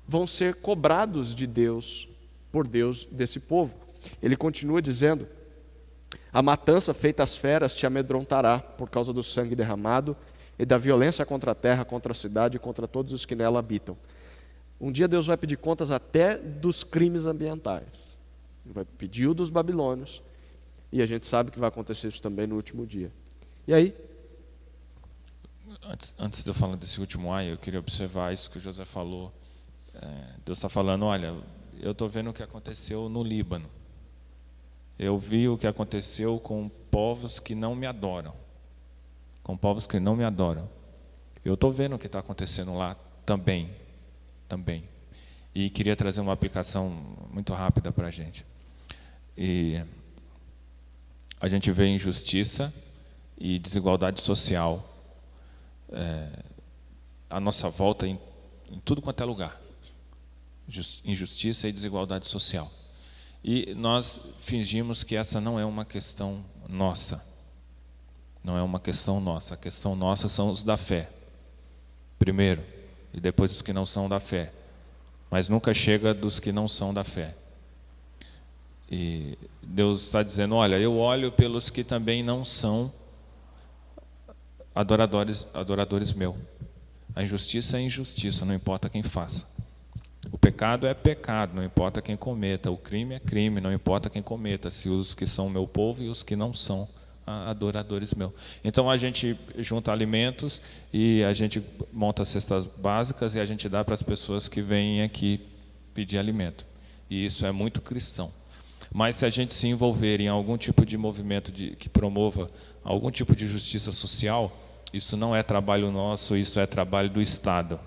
vão ser cobrados de Deus, por Deus desse povo. Ele continua dizendo, a matança feita às feras te amedrontará por causa do sangue derramado e da violência contra a terra, contra a cidade e contra todos os que nela habitam. Um dia Deus vai pedir contas até dos crimes ambientais. Ele vai pedir o dos babilônios, e a gente sabe que vai acontecer isso também no último dia. E aí? Antes de eu falar desse último eu queria observar isso que o José falou. Deus está falando, olha, eu estou vendo o que aconteceu no Líbano. Eu vi o que aconteceu com povos que não me adoram. Com povos que não me adoram. Eu estou vendo o que está acontecendo lá também. E queria trazer uma aplicação muito rápida para a gente. E a gente vê injustiça e desigualdade social à nossa volta em tudo quanto é lugar. Injustiça e desigualdade social. E nós fingimos que essa não é uma questão nossa. Não é uma questão nossa. A questão nossa são os da fé. Primeiro, e depois os que não são da fé. Mas nunca chega dos que não são da fé. E Deus está dizendo, olha, eu olho pelos que também não são adoradores meu. A injustiça é injustiça, não importa quem faça. O pecado é pecado, não importa quem cometa. O crime é crime, não importa quem cometa. Se os que são meu povo e os que não são adoradores meu. Então a gente junta alimentos e a gente monta cestas básicas e a gente dá para as pessoas que vêm aqui pedir alimento. E isso é muito cristão. Mas se a gente se envolver em algum tipo de movimento que promova algum tipo de justiça social, isso não é trabalho nosso, isso é trabalho do Estado.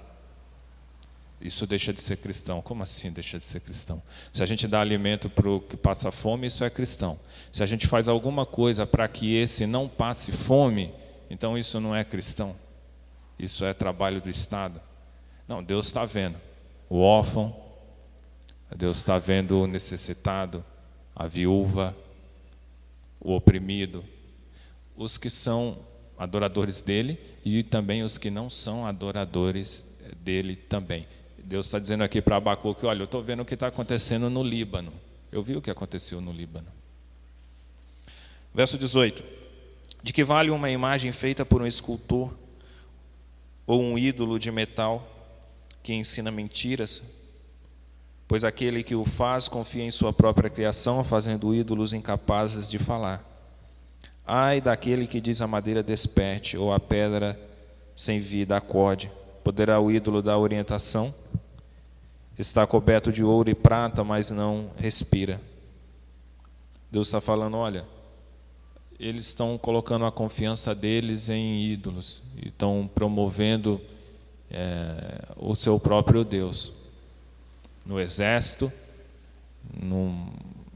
Isso deixa de ser cristão. Como assim deixa de ser cristão? Se a gente dá alimento para o que passa fome, isso é cristão. Se a gente faz alguma coisa para que esse não passe fome, então isso não é cristão. Isso é trabalho do Estado. Não, Deus está vendo o órfão, Deus está vendo o necessitado, a viúva, o oprimido, os que são adoradores dele e também os que não são adoradores dele também. Deus está dizendo aqui para Abacuque, olha, eu estou vendo o que está acontecendo no Líbano. Eu vi o que aconteceu no Líbano. Verso 18. De que vale uma imagem feita por um escultor ou um ídolo de metal que ensina mentiras? Pois aquele que o faz confia em sua própria criação, fazendo ídolos incapazes de falar. Ai daquele que diz a madeira desperte, ou a pedra sem vida acorde. Poderá o ídolo dar orientação? Está coberto de ouro e prata, mas não respira. Deus está falando, olha, eles estão colocando a confiança deles em ídolos, e estão promovendo o seu próprio Deus. No exército,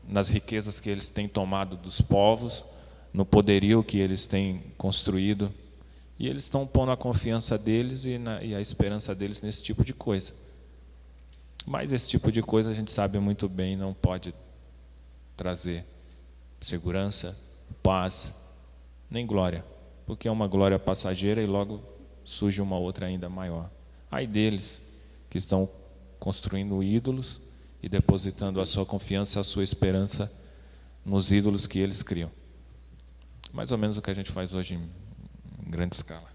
nas riquezas que eles têm tomado dos povos, no poderio que eles têm construído. E eles estão pondo a confiança deles e a esperança deles nesse tipo de coisa. Mas esse tipo de coisa a gente sabe muito bem, não pode trazer segurança, paz, nem glória. Porque é uma glória passageira e logo surge uma outra ainda maior. Ai deles que estão construindo ídolos e depositando a sua confiança, a sua esperança nos ídolos que eles criam. Mais ou menos o que a gente faz hoje em grande escala.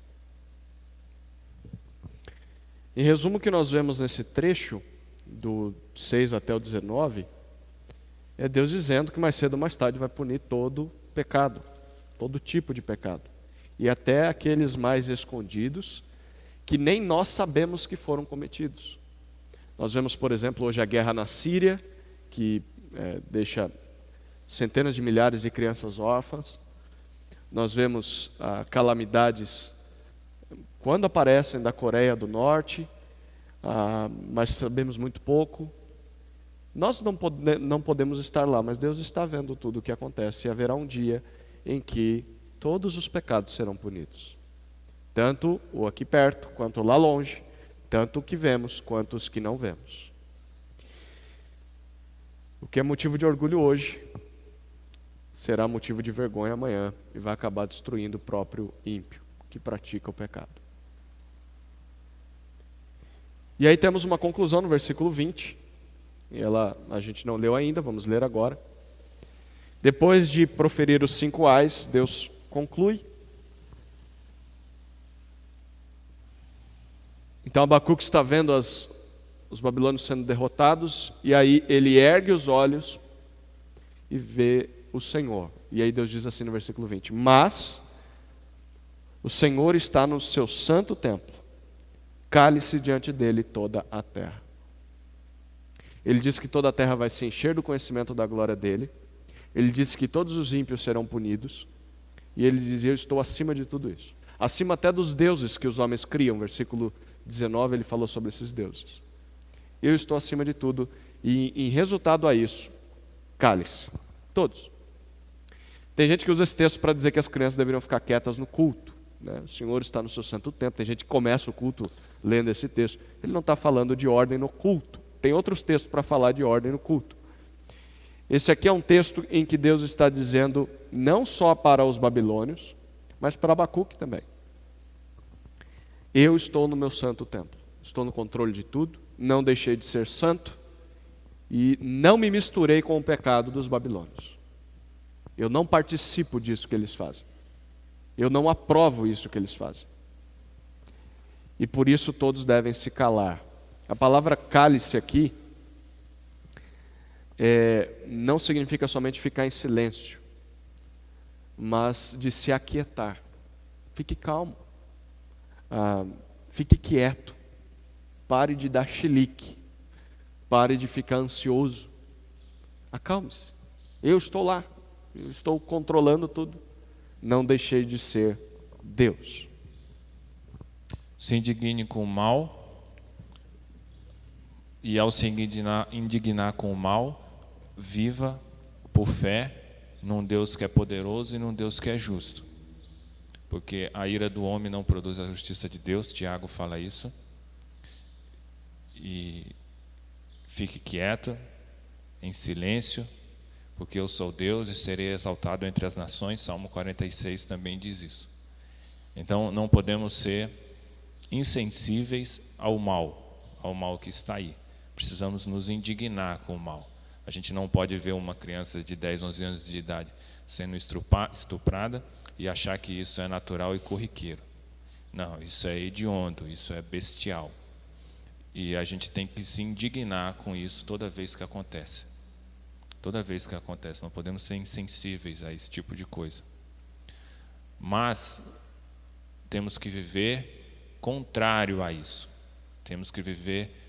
Em resumo, o que nós vemos nesse trecho, do 6 até o 19, é Deus dizendo que mais cedo ou mais tarde vai punir todo pecado, todo tipo de pecado. E até aqueles mais escondidos, que nem nós sabemos que foram cometidos. Nós vemos, por exemplo, hoje a guerra na Síria, que deixa centenas de milhares de crianças órfãs. Nós vemos calamidades, quando aparecem, da Coreia do Norte, mas sabemos muito pouco. Nós não podemos estar lá, mas Deus está vendo tudo o que acontece, e haverá um dia em que todos os pecados serão punidos. Tanto o aqui perto, quanto o lá longe, tanto o que vemos, quanto os que não vemos. O que é motivo de orgulho hoje, será motivo de vergonha amanhã, e vai acabar destruindo o próprio ímpio, que pratica o pecado. E aí temos uma conclusão no versículo 20, a gente não leu ainda, vamos ler agora. Depois de proferir os 5 ais, Deus conclui. Então Abacuque está vendo os babilônios sendo derrotados, e aí ele ergue os olhos e vê o Senhor. E aí Deus diz assim no versículo 20: mas o Senhor está no seu santo templo, cale-se diante dele toda a terra. Ele diz que toda a terra vai se encher do conhecimento da glória dele. Ele diz que todos os ímpios serão punidos. E ele diz: eu estou acima de tudo isso. Acima até dos deuses que os homens criam. Versículo 19, ele falou sobre esses deuses. Eu estou acima de tudo, e em resultado a isso, cale-se. Todos. Tem gente que usa esse texto para dizer que as crianças deveriam ficar quietas no culto, né? O Senhor está no seu santo templo. Tem gente que começa o culto lendo esse texto. Ele não está falando de ordem no culto. Tem outros textos para falar de ordem no culto. Esse aqui é um texto em que Deus está dizendo não só para os babilônios, mas para Abacuque também. Eu estou no meu santo templo, estou no controle de tudo, não deixei de ser santo e não me misturei com o pecado dos babilônios. Eu não participo disso que eles fazem. Eu não aprovo isso que eles fazem. E por isso todos devem se calar. A palavra cale-se aqui não significa somente ficar em silêncio, mas de se aquietar. Fique calmo. Fique quieto. Pare de dar chilique. Pare de ficar ansioso. Acalme-se. Eu estou lá. Eu estou controlando tudo. Não deixei de ser Deus. Se indigne com o mal, e ao se indignar com o mal, viva por fé num Deus que é poderoso e num Deus que é justo. Porque a ira do homem não produz a justiça de Deus, Tiago fala isso. E fique quieto, em silêncio, porque eu sou Deus e serei exaltado entre as nações. Salmo 46 também diz isso. Então não podemos ser insensíveis ao mal que está aí. Precisamos nos indignar com o mal. A gente não pode ver uma criança de 10, 11 anos de idade sendo estuprada e achar que isso é natural e corriqueiro. Não, isso é hediondo, isso é bestial. E a gente tem que se indignar com isso toda vez que acontece. Toda vez que acontece, não podemos ser insensíveis a esse tipo de coisa. Mas temos que viver contrário a isso. Temos que viver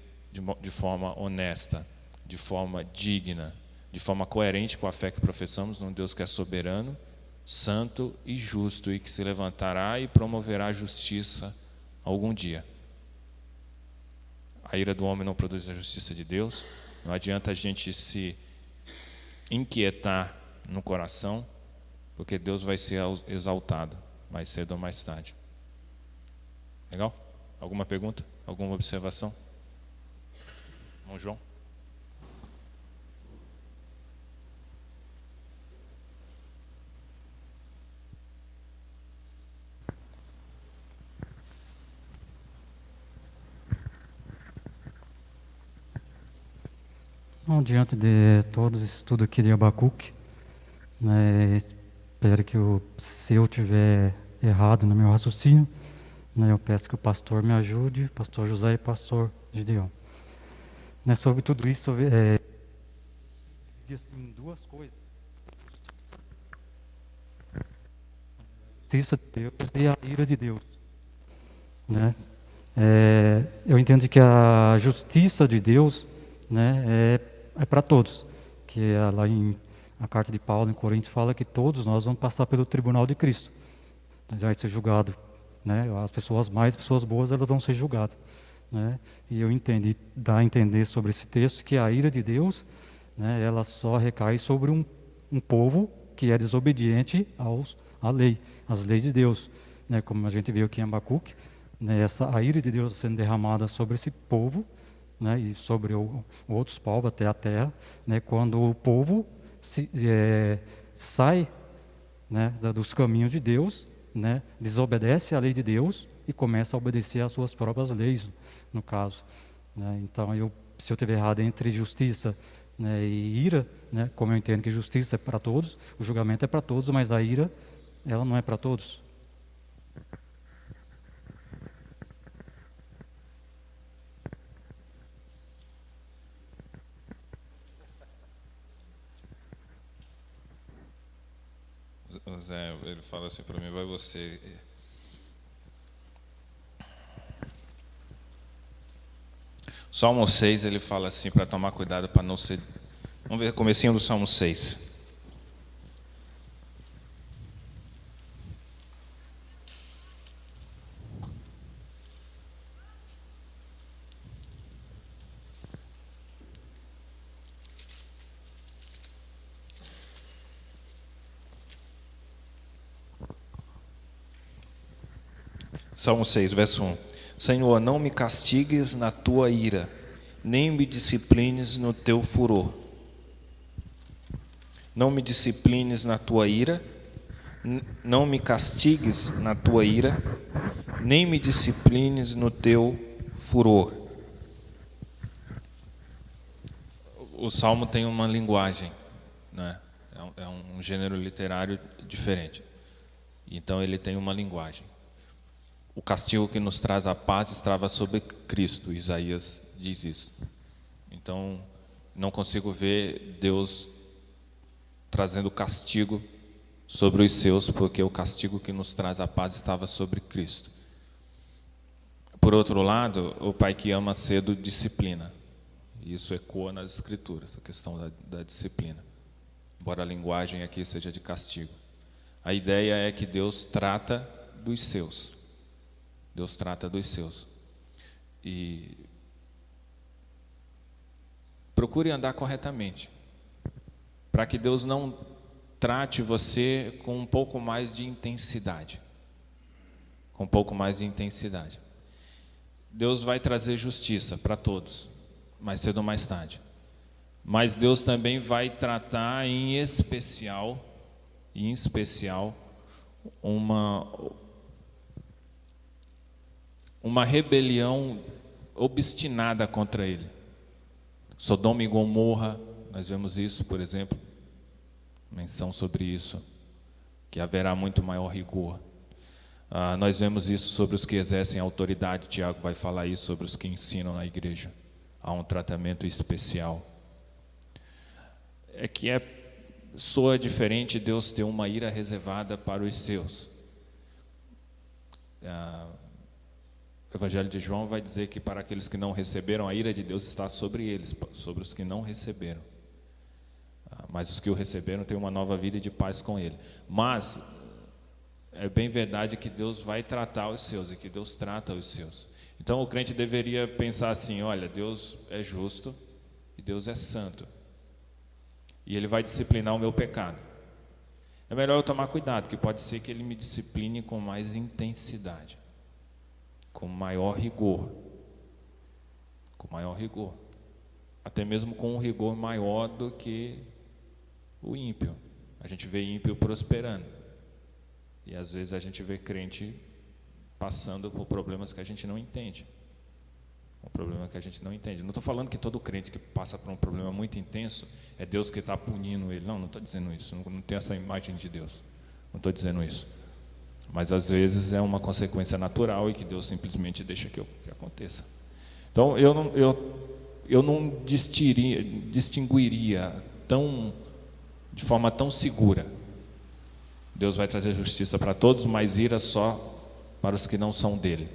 de forma honesta, de forma digna, de forma coerente com a fé que professamos num Deus que é soberano, santo e justo, e que se levantará e promoverá a justiça algum dia. A ira do homem não produz a justiça de Deus. Não adianta a gente se inquietar no coração, porque Deus vai ser exaltado mais cedo ou mais tarde. Legal? Alguma pergunta? Alguma observação? Irmão João? Bom, diante de todo esse estudo aqui de Abacuque, espero que se eu tiver errado no meu raciocínio, né, eu peço que o pastor me ajude, pastor José e pastor Gideon. Né, sobre tudo isso, assim, duas coisas. A justiça de Deus e a ira de Deus. Né? Eu entendo que a justiça de Deus, né, é para todos. Que lá em a carta de Paulo em Coríntios fala que todos nós vamos passar pelo tribunal de Cristo. Vai ser julgado, né? As pessoas mais, as pessoas boas, elas vão ser julgadas, né? E eu entendi, dá a entender sobre esse texto que a ira de Deus, né, ela só recai sobre um povo que é desobediente à lei, às leis de Deus, né? Como a gente viu aqui em Abacuque, né, a ira de Deus sendo derramada sobre esse povo, né, e sobre outros povos até a terra, né, quando o povo sai, né, dos caminhos de Deus, né, desobedece à lei de Deus e começa a obedecer às suas próprias leis, no caso. Né. Então, se eu estiver errado entre justiça, né, e ira, né, como eu entendo que justiça é para todos, o julgamento é para todos, mas a ira, ela não é para todos. O Zé, ele fala assim para mim, vai você. Salmo 6, ele fala assim, para tomar cuidado para não ser... Vamos ver o comecinho do Salmo 6. Salmo 6, verso 1. Senhor, não me castigues na tua ira, nem me disciplines no teu furor. Não me disciplines na tua ira, não me castigues na tua ira, nem me disciplines no teu furor. O Salmo tem uma linguagem, né? É um gênero literário diferente. Então ele tem uma linguagem. O castigo que nos traz a paz estava sobre Cristo, Isaías diz isso. Então, não consigo ver Deus trazendo castigo sobre os seus, porque o castigo que nos traz a paz estava sobre Cristo. Por outro lado, o pai que ama cedo disciplina. Isso ecoa nas Escrituras, a questão da disciplina. Embora a linguagem aqui seja de castigo. A ideia é que Deus trata dos seus. Deus trata dos seus. E procure andar corretamente, para que Deus não trate você com um pouco mais de intensidade. Com um pouco mais de intensidade. Deus vai trazer justiça para todos, mais cedo ou mais tarde. Mas Deus também vai tratar em especial uma rebelião obstinada contra ele. Sodoma e Gomorra, nós vemos isso, por exemplo, menção sobre isso, que haverá muito maior rigor. Nós vemos isso sobre os que exercem autoridade, Tiago vai falar isso sobre os que ensinam na igreja. Há um tratamento especial. É que soa diferente Deus ter uma ira reservada para os seus. O Evangelho de João vai dizer que para aqueles que não receberam, a ira de Deus está sobre eles, sobre os que não receberam. Mas os que o receberam têm uma nova vida de paz com ele. Mas é bem verdade que Deus vai tratar os seus e que Deus trata os seus. Então o crente deveria pensar assim, olha, Deus é justo e Deus é santo. E Ele vai disciplinar o meu pecado. É melhor eu tomar cuidado, que pode ser que Ele me discipline com mais intensidade. Com maior rigor. Com maior rigor. Até mesmo com um rigor maior do que o ímpio. A gente vê ímpio prosperando. E às vezes a gente vê crente passando por problemas que a gente não entende. Um problema que a gente não entende. Não estou falando que todo crente que passa por um problema muito intenso é Deus que está punindo ele. Não estou dizendo isso. Não tenho essa imagem de Deus. Não estou dizendo isso. Mas às vezes é uma consequência natural e que Deus simplesmente deixa que aconteça. Então eu não distinguiria de forma tão segura. Deus vai trazer justiça para todos, mas ira só para os que não são dele.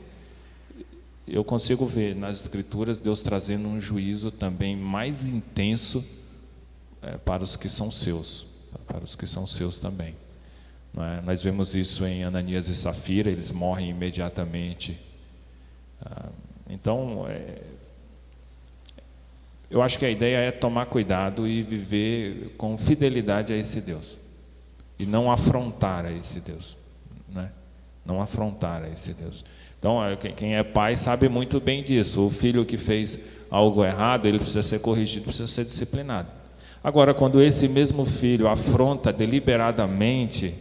Eu consigo ver nas Escrituras Deus trazendo um juízo também mais intenso para os que são seus, também. Não é? Nós vemos isso em Ananias e Safira, eles morrem imediatamente. Então, eu acho que a ideia é tomar cuidado e viver com fidelidade a esse Deus. E não afrontar a esse Deus. Né? Não afrontar a esse Deus. Então, quem é pai sabe muito bem disso. O filho que fez algo errado, ele precisa ser corrigido, precisa ser disciplinado. Agora, quando esse mesmo filho afronta deliberadamente,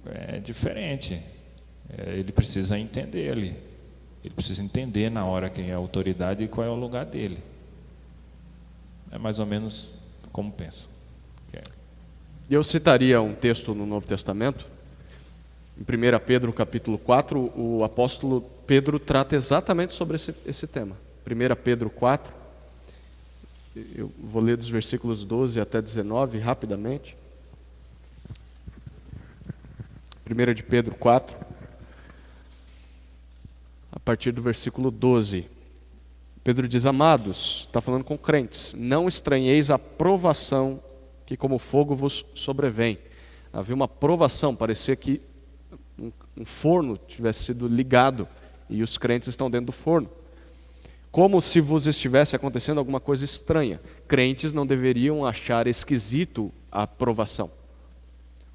é diferente. Ele precisa entender ali. Ele precisa entender na hora quem é a autoridade e qual é o lugar dele. É mais ou menos como penso. Eu citaria um texto no Novo Testamento. Em 1 Pedro, capítulo 4, o apóstolo Pedro trata exatamente sobre esse tema. 1 Pedro 4, eu vou ler dos versículos 12 até 19, rapidamente. 1 de Pedro 4, a partir do versículo 12. Pedro diz: amados, está falando com crentes, não estranheis a provação que como fogo vos sobrevém. Havia uma provação, parecia que um forno tivesse sido ligado e os crentes estão dentro do forno. Como se vos estivesse acontecendo alguma coisa estranha. Crentes não deveriam achar esquisito a provação.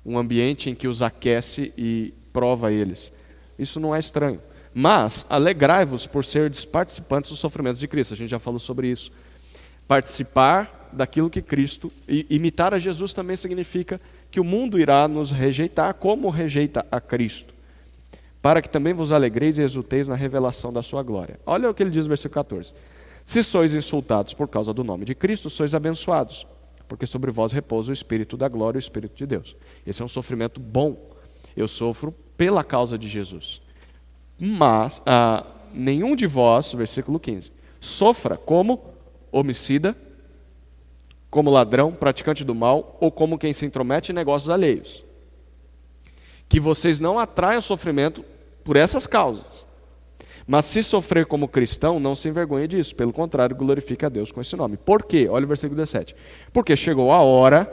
Um ambiente em que os aquece e prova eles. Isso não é estranho. Mas alegrai-vos por seres participantes dos sofrimentos de Cristo. A gente já falou sobre isso. Participar daquilo que Cristo, e imitar a Jesus também significa que o mundo irá nos rejeitar como rejeita a Cristo, para que também vos alegreis e exulteis na revelação da sua glória. Olha o que ele diz no versículo 14. Se sois insultados por causa do nome de Cristo, sois abençoados, porque sobre vós repousa o Espírito da glória e o Espírito de Deus. Esse é um sofrimento bom. Eu sofro pela causa de Jesus. Mas nenhum de vós, versículo 15, sofra como homicida, como ladrão, praticante do mal, ou como quem se intromete em negócios alheios. Que vocês não atraiam sofrimento por essas causas. Mas se sofrer como cristão, não se envergonhe disso. Pelo contrário, glorifique a Deus com esse nome. Por quê? Olha o versículo 17. Porque chegou a hora.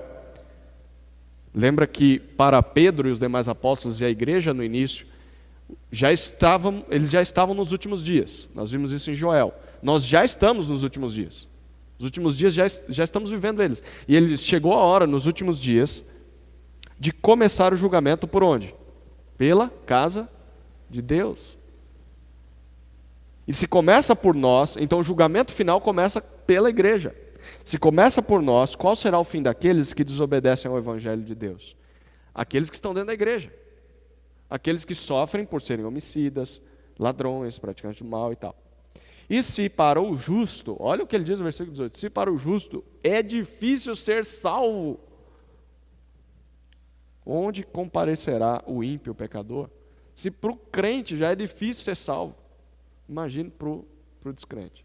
Lembra que para Pedro e os demais apóstolos e a igreja no início, eles já estavam nos últimos dias. Nós vimos isso em Joel. Nós já estamos nos últimos dias. Os últimos dias já estamos vivendo eles. E eles chegou a hora, nos últimos dias, de começar o julgamento por onde? Pela casa de Deus. E se começa por nós, então o julgamento final começa pela igreja. Se começa por nós, qual será o fim daqueles que desobedecem ao Evangelho de Deus? Aqueles que estão dentro da igreja. Aqueles que sofrem por serem homicidas, ladrões, praticantes de mal e tal. E se para o justo, olha o que ele diz no versículo 18, se para o justo é difícil ser salvo, onde comparecerá o ímpio, o pecador? Se para o crente já é difícil ser salvo, imagine para o descrente.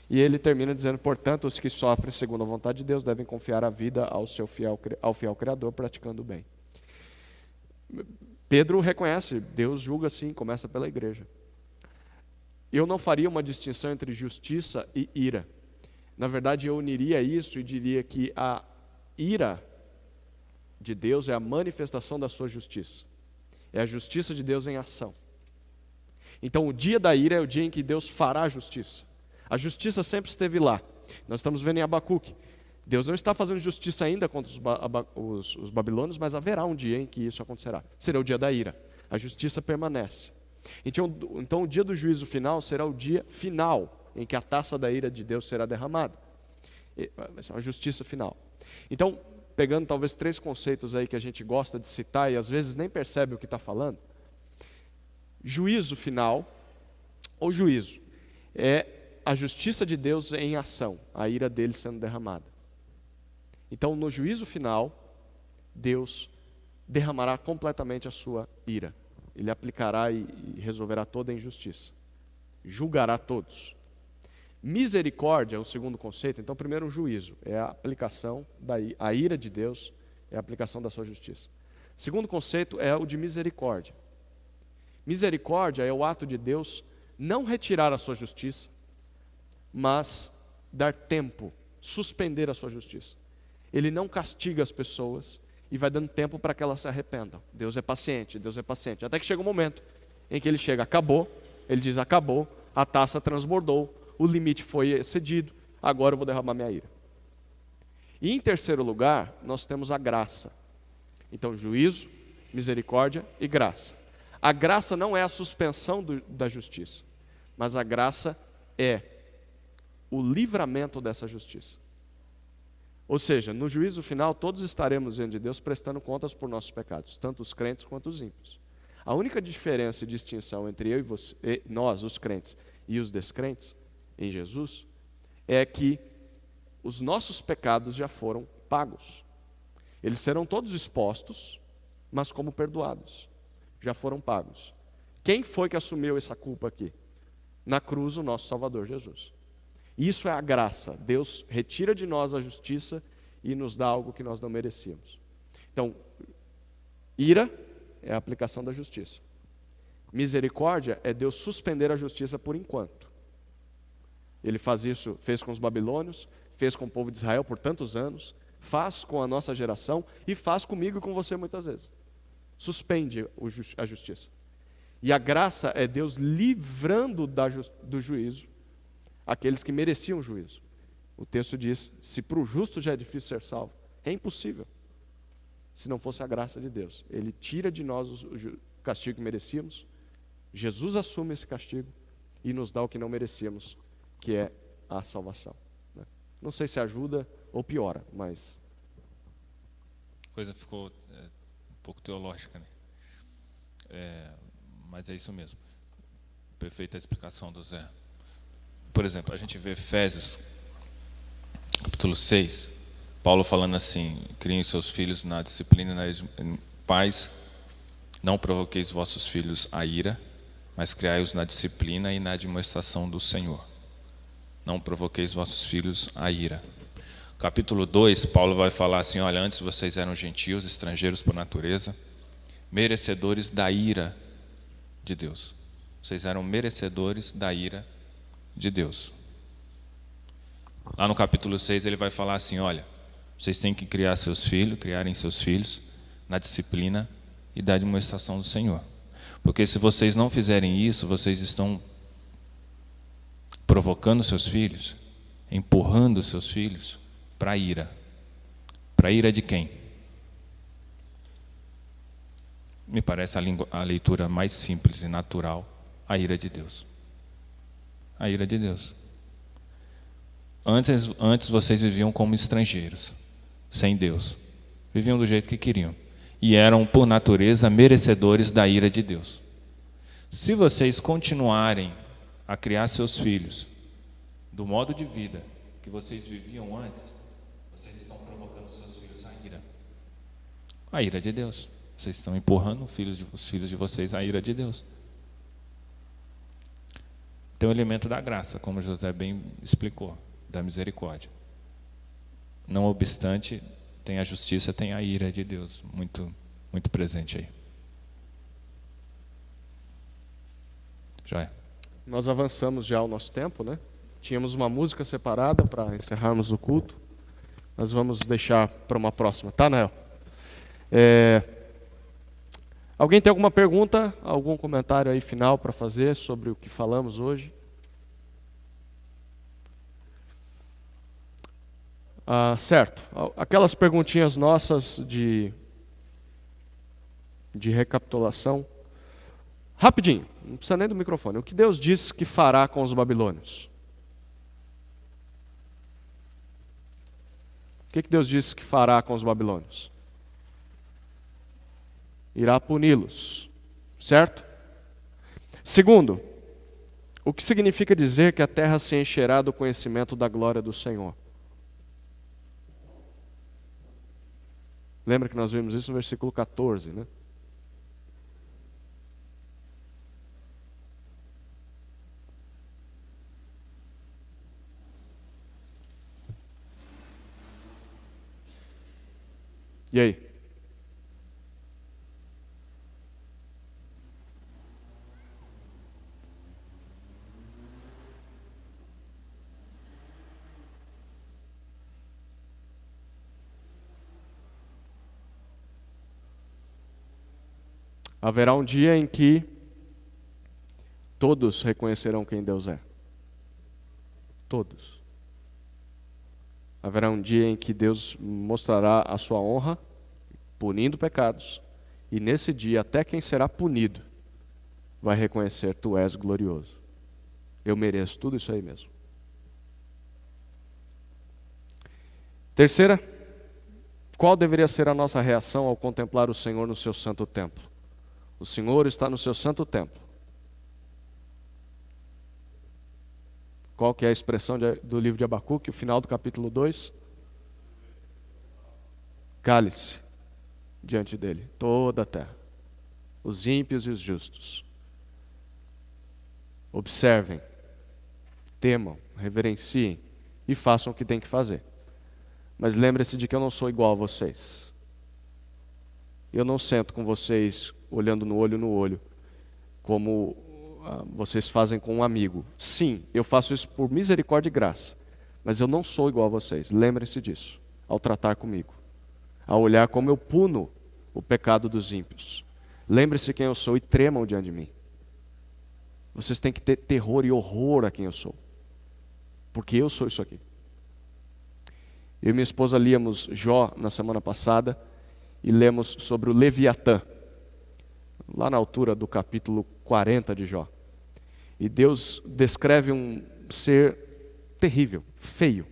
E ele termina dizendo, portanto, os que sofrem segundo a vontade de Deus devem confiar a vida ao fiel Criador, praticando o bem. Pedro reconhece, Deus julga sim, começa pela igreja. Eu não faria uma distinção entre justiça e ira. Na verdade, eu uniria isso e diria que a ira de Deus é a manifestação da sua justiça. É a justiça de Deus em ação. Então, o dia da ira é o dia em que Deus fará a justiça. A justiça sempre esteve lá. Nós estamos vendo em Abacuque. Deus não está fazendo justiça ainda contra os babilônios, mas haverá um dia em que isso acontecerá. Será o dia da ira. A justiça permanece. Então o dia do juízo final será o dia final em que a taça da ira de Deus será derramada. Vai ser uma justiça final. Então, pegando talvez 3 conceitos aí que a gente gosta de citar e às vezes nem percebe o que está falando. Juízo final, ou juízo, é a justiça de Deus em ação, a ira dele sendo derramada. Então, no juízo final, Deus derramará completamente a sua ira. Ele aplicará e resolverá toda a injustiça. Julgará todos. Misericórdia é o segundo conceito. Então, primeiro, o juízo. É a aplicação a ira de Deus, é a aplicação da sua justiça. Segundo conceito é o de misericórdia. Misericórdia é o ato de Deus não retirar a sua justiça, mas dar tempo, suspender a sua justiça. Ele não castiga as pessoas e vai dando tempo para que elas se arrependam. Deus é paciente, até que chega um momento em que ele chega, acabou, ele diz, acabou, a taça transbordou, o limite foi excedido, agora eu vou derramar minha ira. E em terceiro lugar, nós temos a graça. Então, juízo, misericórdia e graça. A graça não é a suspensão da justiça, mas a graça é o livramento dessa justiça. Ou seja, no juízo final, todos estaremos diante de Deus prestando contas por nossos pecados, tanto os crentes quanto os ímpios. A única diferença e distinção entre eu e você, nós, os crentes, e os descrentes em Jesus, é que os nossos pecados já foram pagos. Eles serão todos expostos, mas como perdoados. Já foram pagos. Quem foi que assumiu essa culpa aqui? Na cruz, o nosso Salvador Jesus. Isso é a graça. Deus retira de nós a justiça e nos dá algo que nós não merecíamos. Então, ira é a aplicação da justiça. Misericórdia é Deus suspender a justiça por enquanto. Ele fez com os babilônios, fez com o povo de Israel por tantos anos, faz com a nossa geração e faz comigo e com você muitas vezes. Suspende a justiça. E a graça é Deus livrando do juízo aqueles que mereciam juízo. O texto diz, se para o justo já é difícil ser salvo, é impossível. Se não fosse a graça de Deus. Ele tira de nós o castigo que merecíamos, Jesus assume esse castigo e nos dá o que não merecíamos, que é a salvação. Não sei se ajuda ou piora, mas... A coisa ficou um pouco teológica, né? Mas é isso mesmo. Perfeita a explicação do Zé. Por exemplo, a gente vê Efésios, capítulo 6, Paulo falando assim, criem seus filhos na disciplina e na paz, não provoqueis vossos filhos a ira, mas criai-os na disciplina e na admoestação do Senhor. Não provoqueis vossos filhos a ira. Capítulo 2, Paulo vai falar assim, olha, antes vocês eram gentios, estrangeiros por natureza, merecedores da ira de Deus. Vocês eram merecedores da ira de Deus. Lá no capítulo 6 ele vai falar assim, olha, vocês têm que criarem seus filhos na disciplina e da admoestação do Senhor. Porque se vocês não fizerem isso, vocês estão provocando seus filhos, empurrando seus filhos para a ira. Para a ira de quem? Me parece a leitura mais simples e natural, a ira de Deus. A ira de Deus. Antes vocês viviam como estrangeiros, sem Deus. Viviam do jeito que queriam. E eram, por natureza, merecedores da ira de Deus. Se vocês continuarem a criar seus filhos do modo de vida que vocês viviam antes, vocês estão provocando seus filhos à ira. A ira de Deus. Vocês estão empurrando os filhos de vocês à ira de Deus. Tem o elemento da graça, como José bem explicou, da misericórdia. Não obstante, tem a justiça, tem a ira de Deus, muito, muito presente aí. Já é. Nós avançamos já o nosso tempo, né? Tínhamos uma música separada para encerrarmos o culto. Nós vamos deixar para uma próxima, tá, Nael? Alguém tem alguma pergunta, algum comentário aí final para fazer sobre o que falamos hoje? Certo. Aquelas perguntinhas nossas de recapitulação. Rapidinho, não precisa nem do microfone. O que Deus disse que fará com os babilônios? O que Deus disse que fará com os babilônios? Irá puni-los, certo? Segundo, o que significa dizer que a terra se encherá do conhecimento da glória do Senhor? Lembra que nós vimos isso no versículo 14, né? E aí? Haverá um dia em que todos reconhecerão quem Deus é. Todos. Haverá um dia em que Deus mostrará a sua honra, punindo pecados. E nesse dia, até quem será punido vai reconhecer: tu és glorioso. Eu mereço tudo isso aí mesmo. Terceira, qual deveria ser a nossa reação ao contemplar o Senhor no seu santo templo? O Senhor está no seu santo templo. Qual que é a expressão do livro de Abacuque, o final do capítulo 2? Cale-se diante dele toda a terra, os ímpios e os justos. Observem, temam, reverenciem e façam o que tem que fazer. Mas lembre-se de que eu não sou igual a vocês. Eu não sento com vocês olhando no olho, como vocês fazem com um amigo. Sim, eu faço isso por misericórdia e graça, mas eu não sou igual a vocês. Lembrem-se disso, ao tratar comigo, ao olhar como eu puno o pecado dos ímpios. Lembre-se quem eu sou e tremam diante de mim. Vocês têm que ter terror e horror a quem eu sou, porque eu sou isso aqui. Eu e minha esposa líamos Jó na semana passada e lemos sobre o Leviatã, lá na altura do capítulo 40 de Jó. E Deus descreve um ser terrível, feio.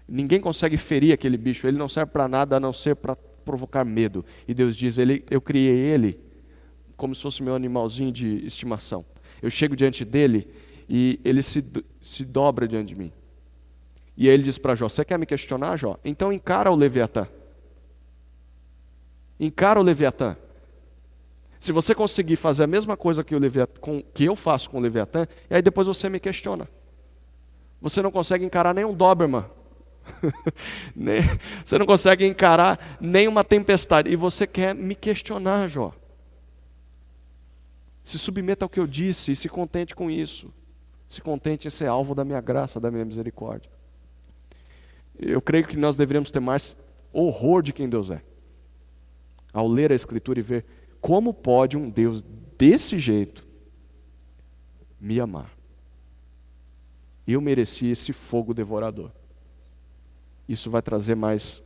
Ninguém consegue ferir aquele bicho, ele não serve para nada a não ser para provocar medo. E Deus diz: eu criei ele como se fosse meu animalzinho de estimação. Eu chego diante dele e ele se dobra diante de mim. E aí ele diz para Jó: você quer me questionar, Jó? Então encara o Leviatã. Encara o Leviatã. Se você conseguir fazer a mesma coisa que eu faço com o Leviatã, e aí depois você me questiona. Você não consegue encarar nem um Doberman. Você não consegue encarar nem uma tempestade. E você quer me questionar, Jó. Se submeta ao que eu disse e se contente com isso. Se contente em ser alvo da minha graça, da minha misericórdia. Eu creio que nós deveríamos ter mais horror de quem Deus é. Ao ler a Escritura e ver como pode um Deus desse jeito me amar. Eu mereci esse fogo devorador. Isso vai trazer mais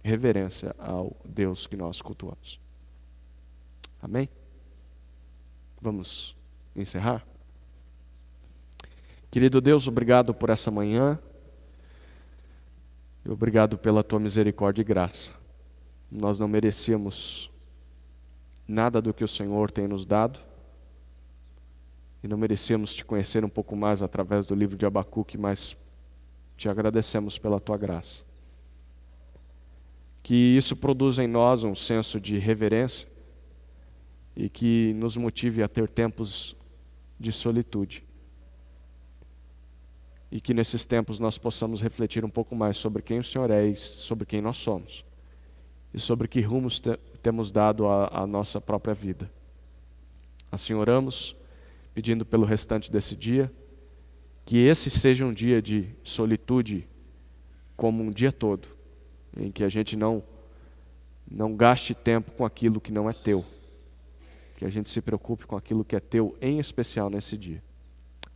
reverência ao Deus que nós cultuamos. Amém? Vamos encerrar? Querido Deus, obrigado por essa manhã. E obrigado pela tua misericórdia e graça. Nós não merecíamos nada do que o Senhor tem nos dado. E não merecíamos te conhecer um pouco mais através do livro de Abacuque, mas te agradecemos pela tua graça. Que isso produza em nós um senso de reverência e que nos motive a ter tempos de solitude. E que nesses tempos nós possamos refletir um pouco mais sobre quem o Senhor é e sobre quem nós somos. E sobre que rumos temos dado à nossa própria vida. Assim oramos, pedindo pelo restante desse dia, que esse seja um dia de solitude como um dia todo, em que a gente não gaste tempo com aquilo que não é teu, que a gente se preocupe com aquilo que é teu, em especial nesse dia.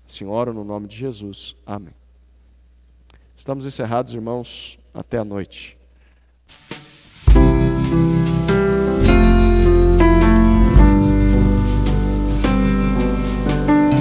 Assim oro no nome de Jesus. Amém. Estamos encerrados, irmãos, até a noite.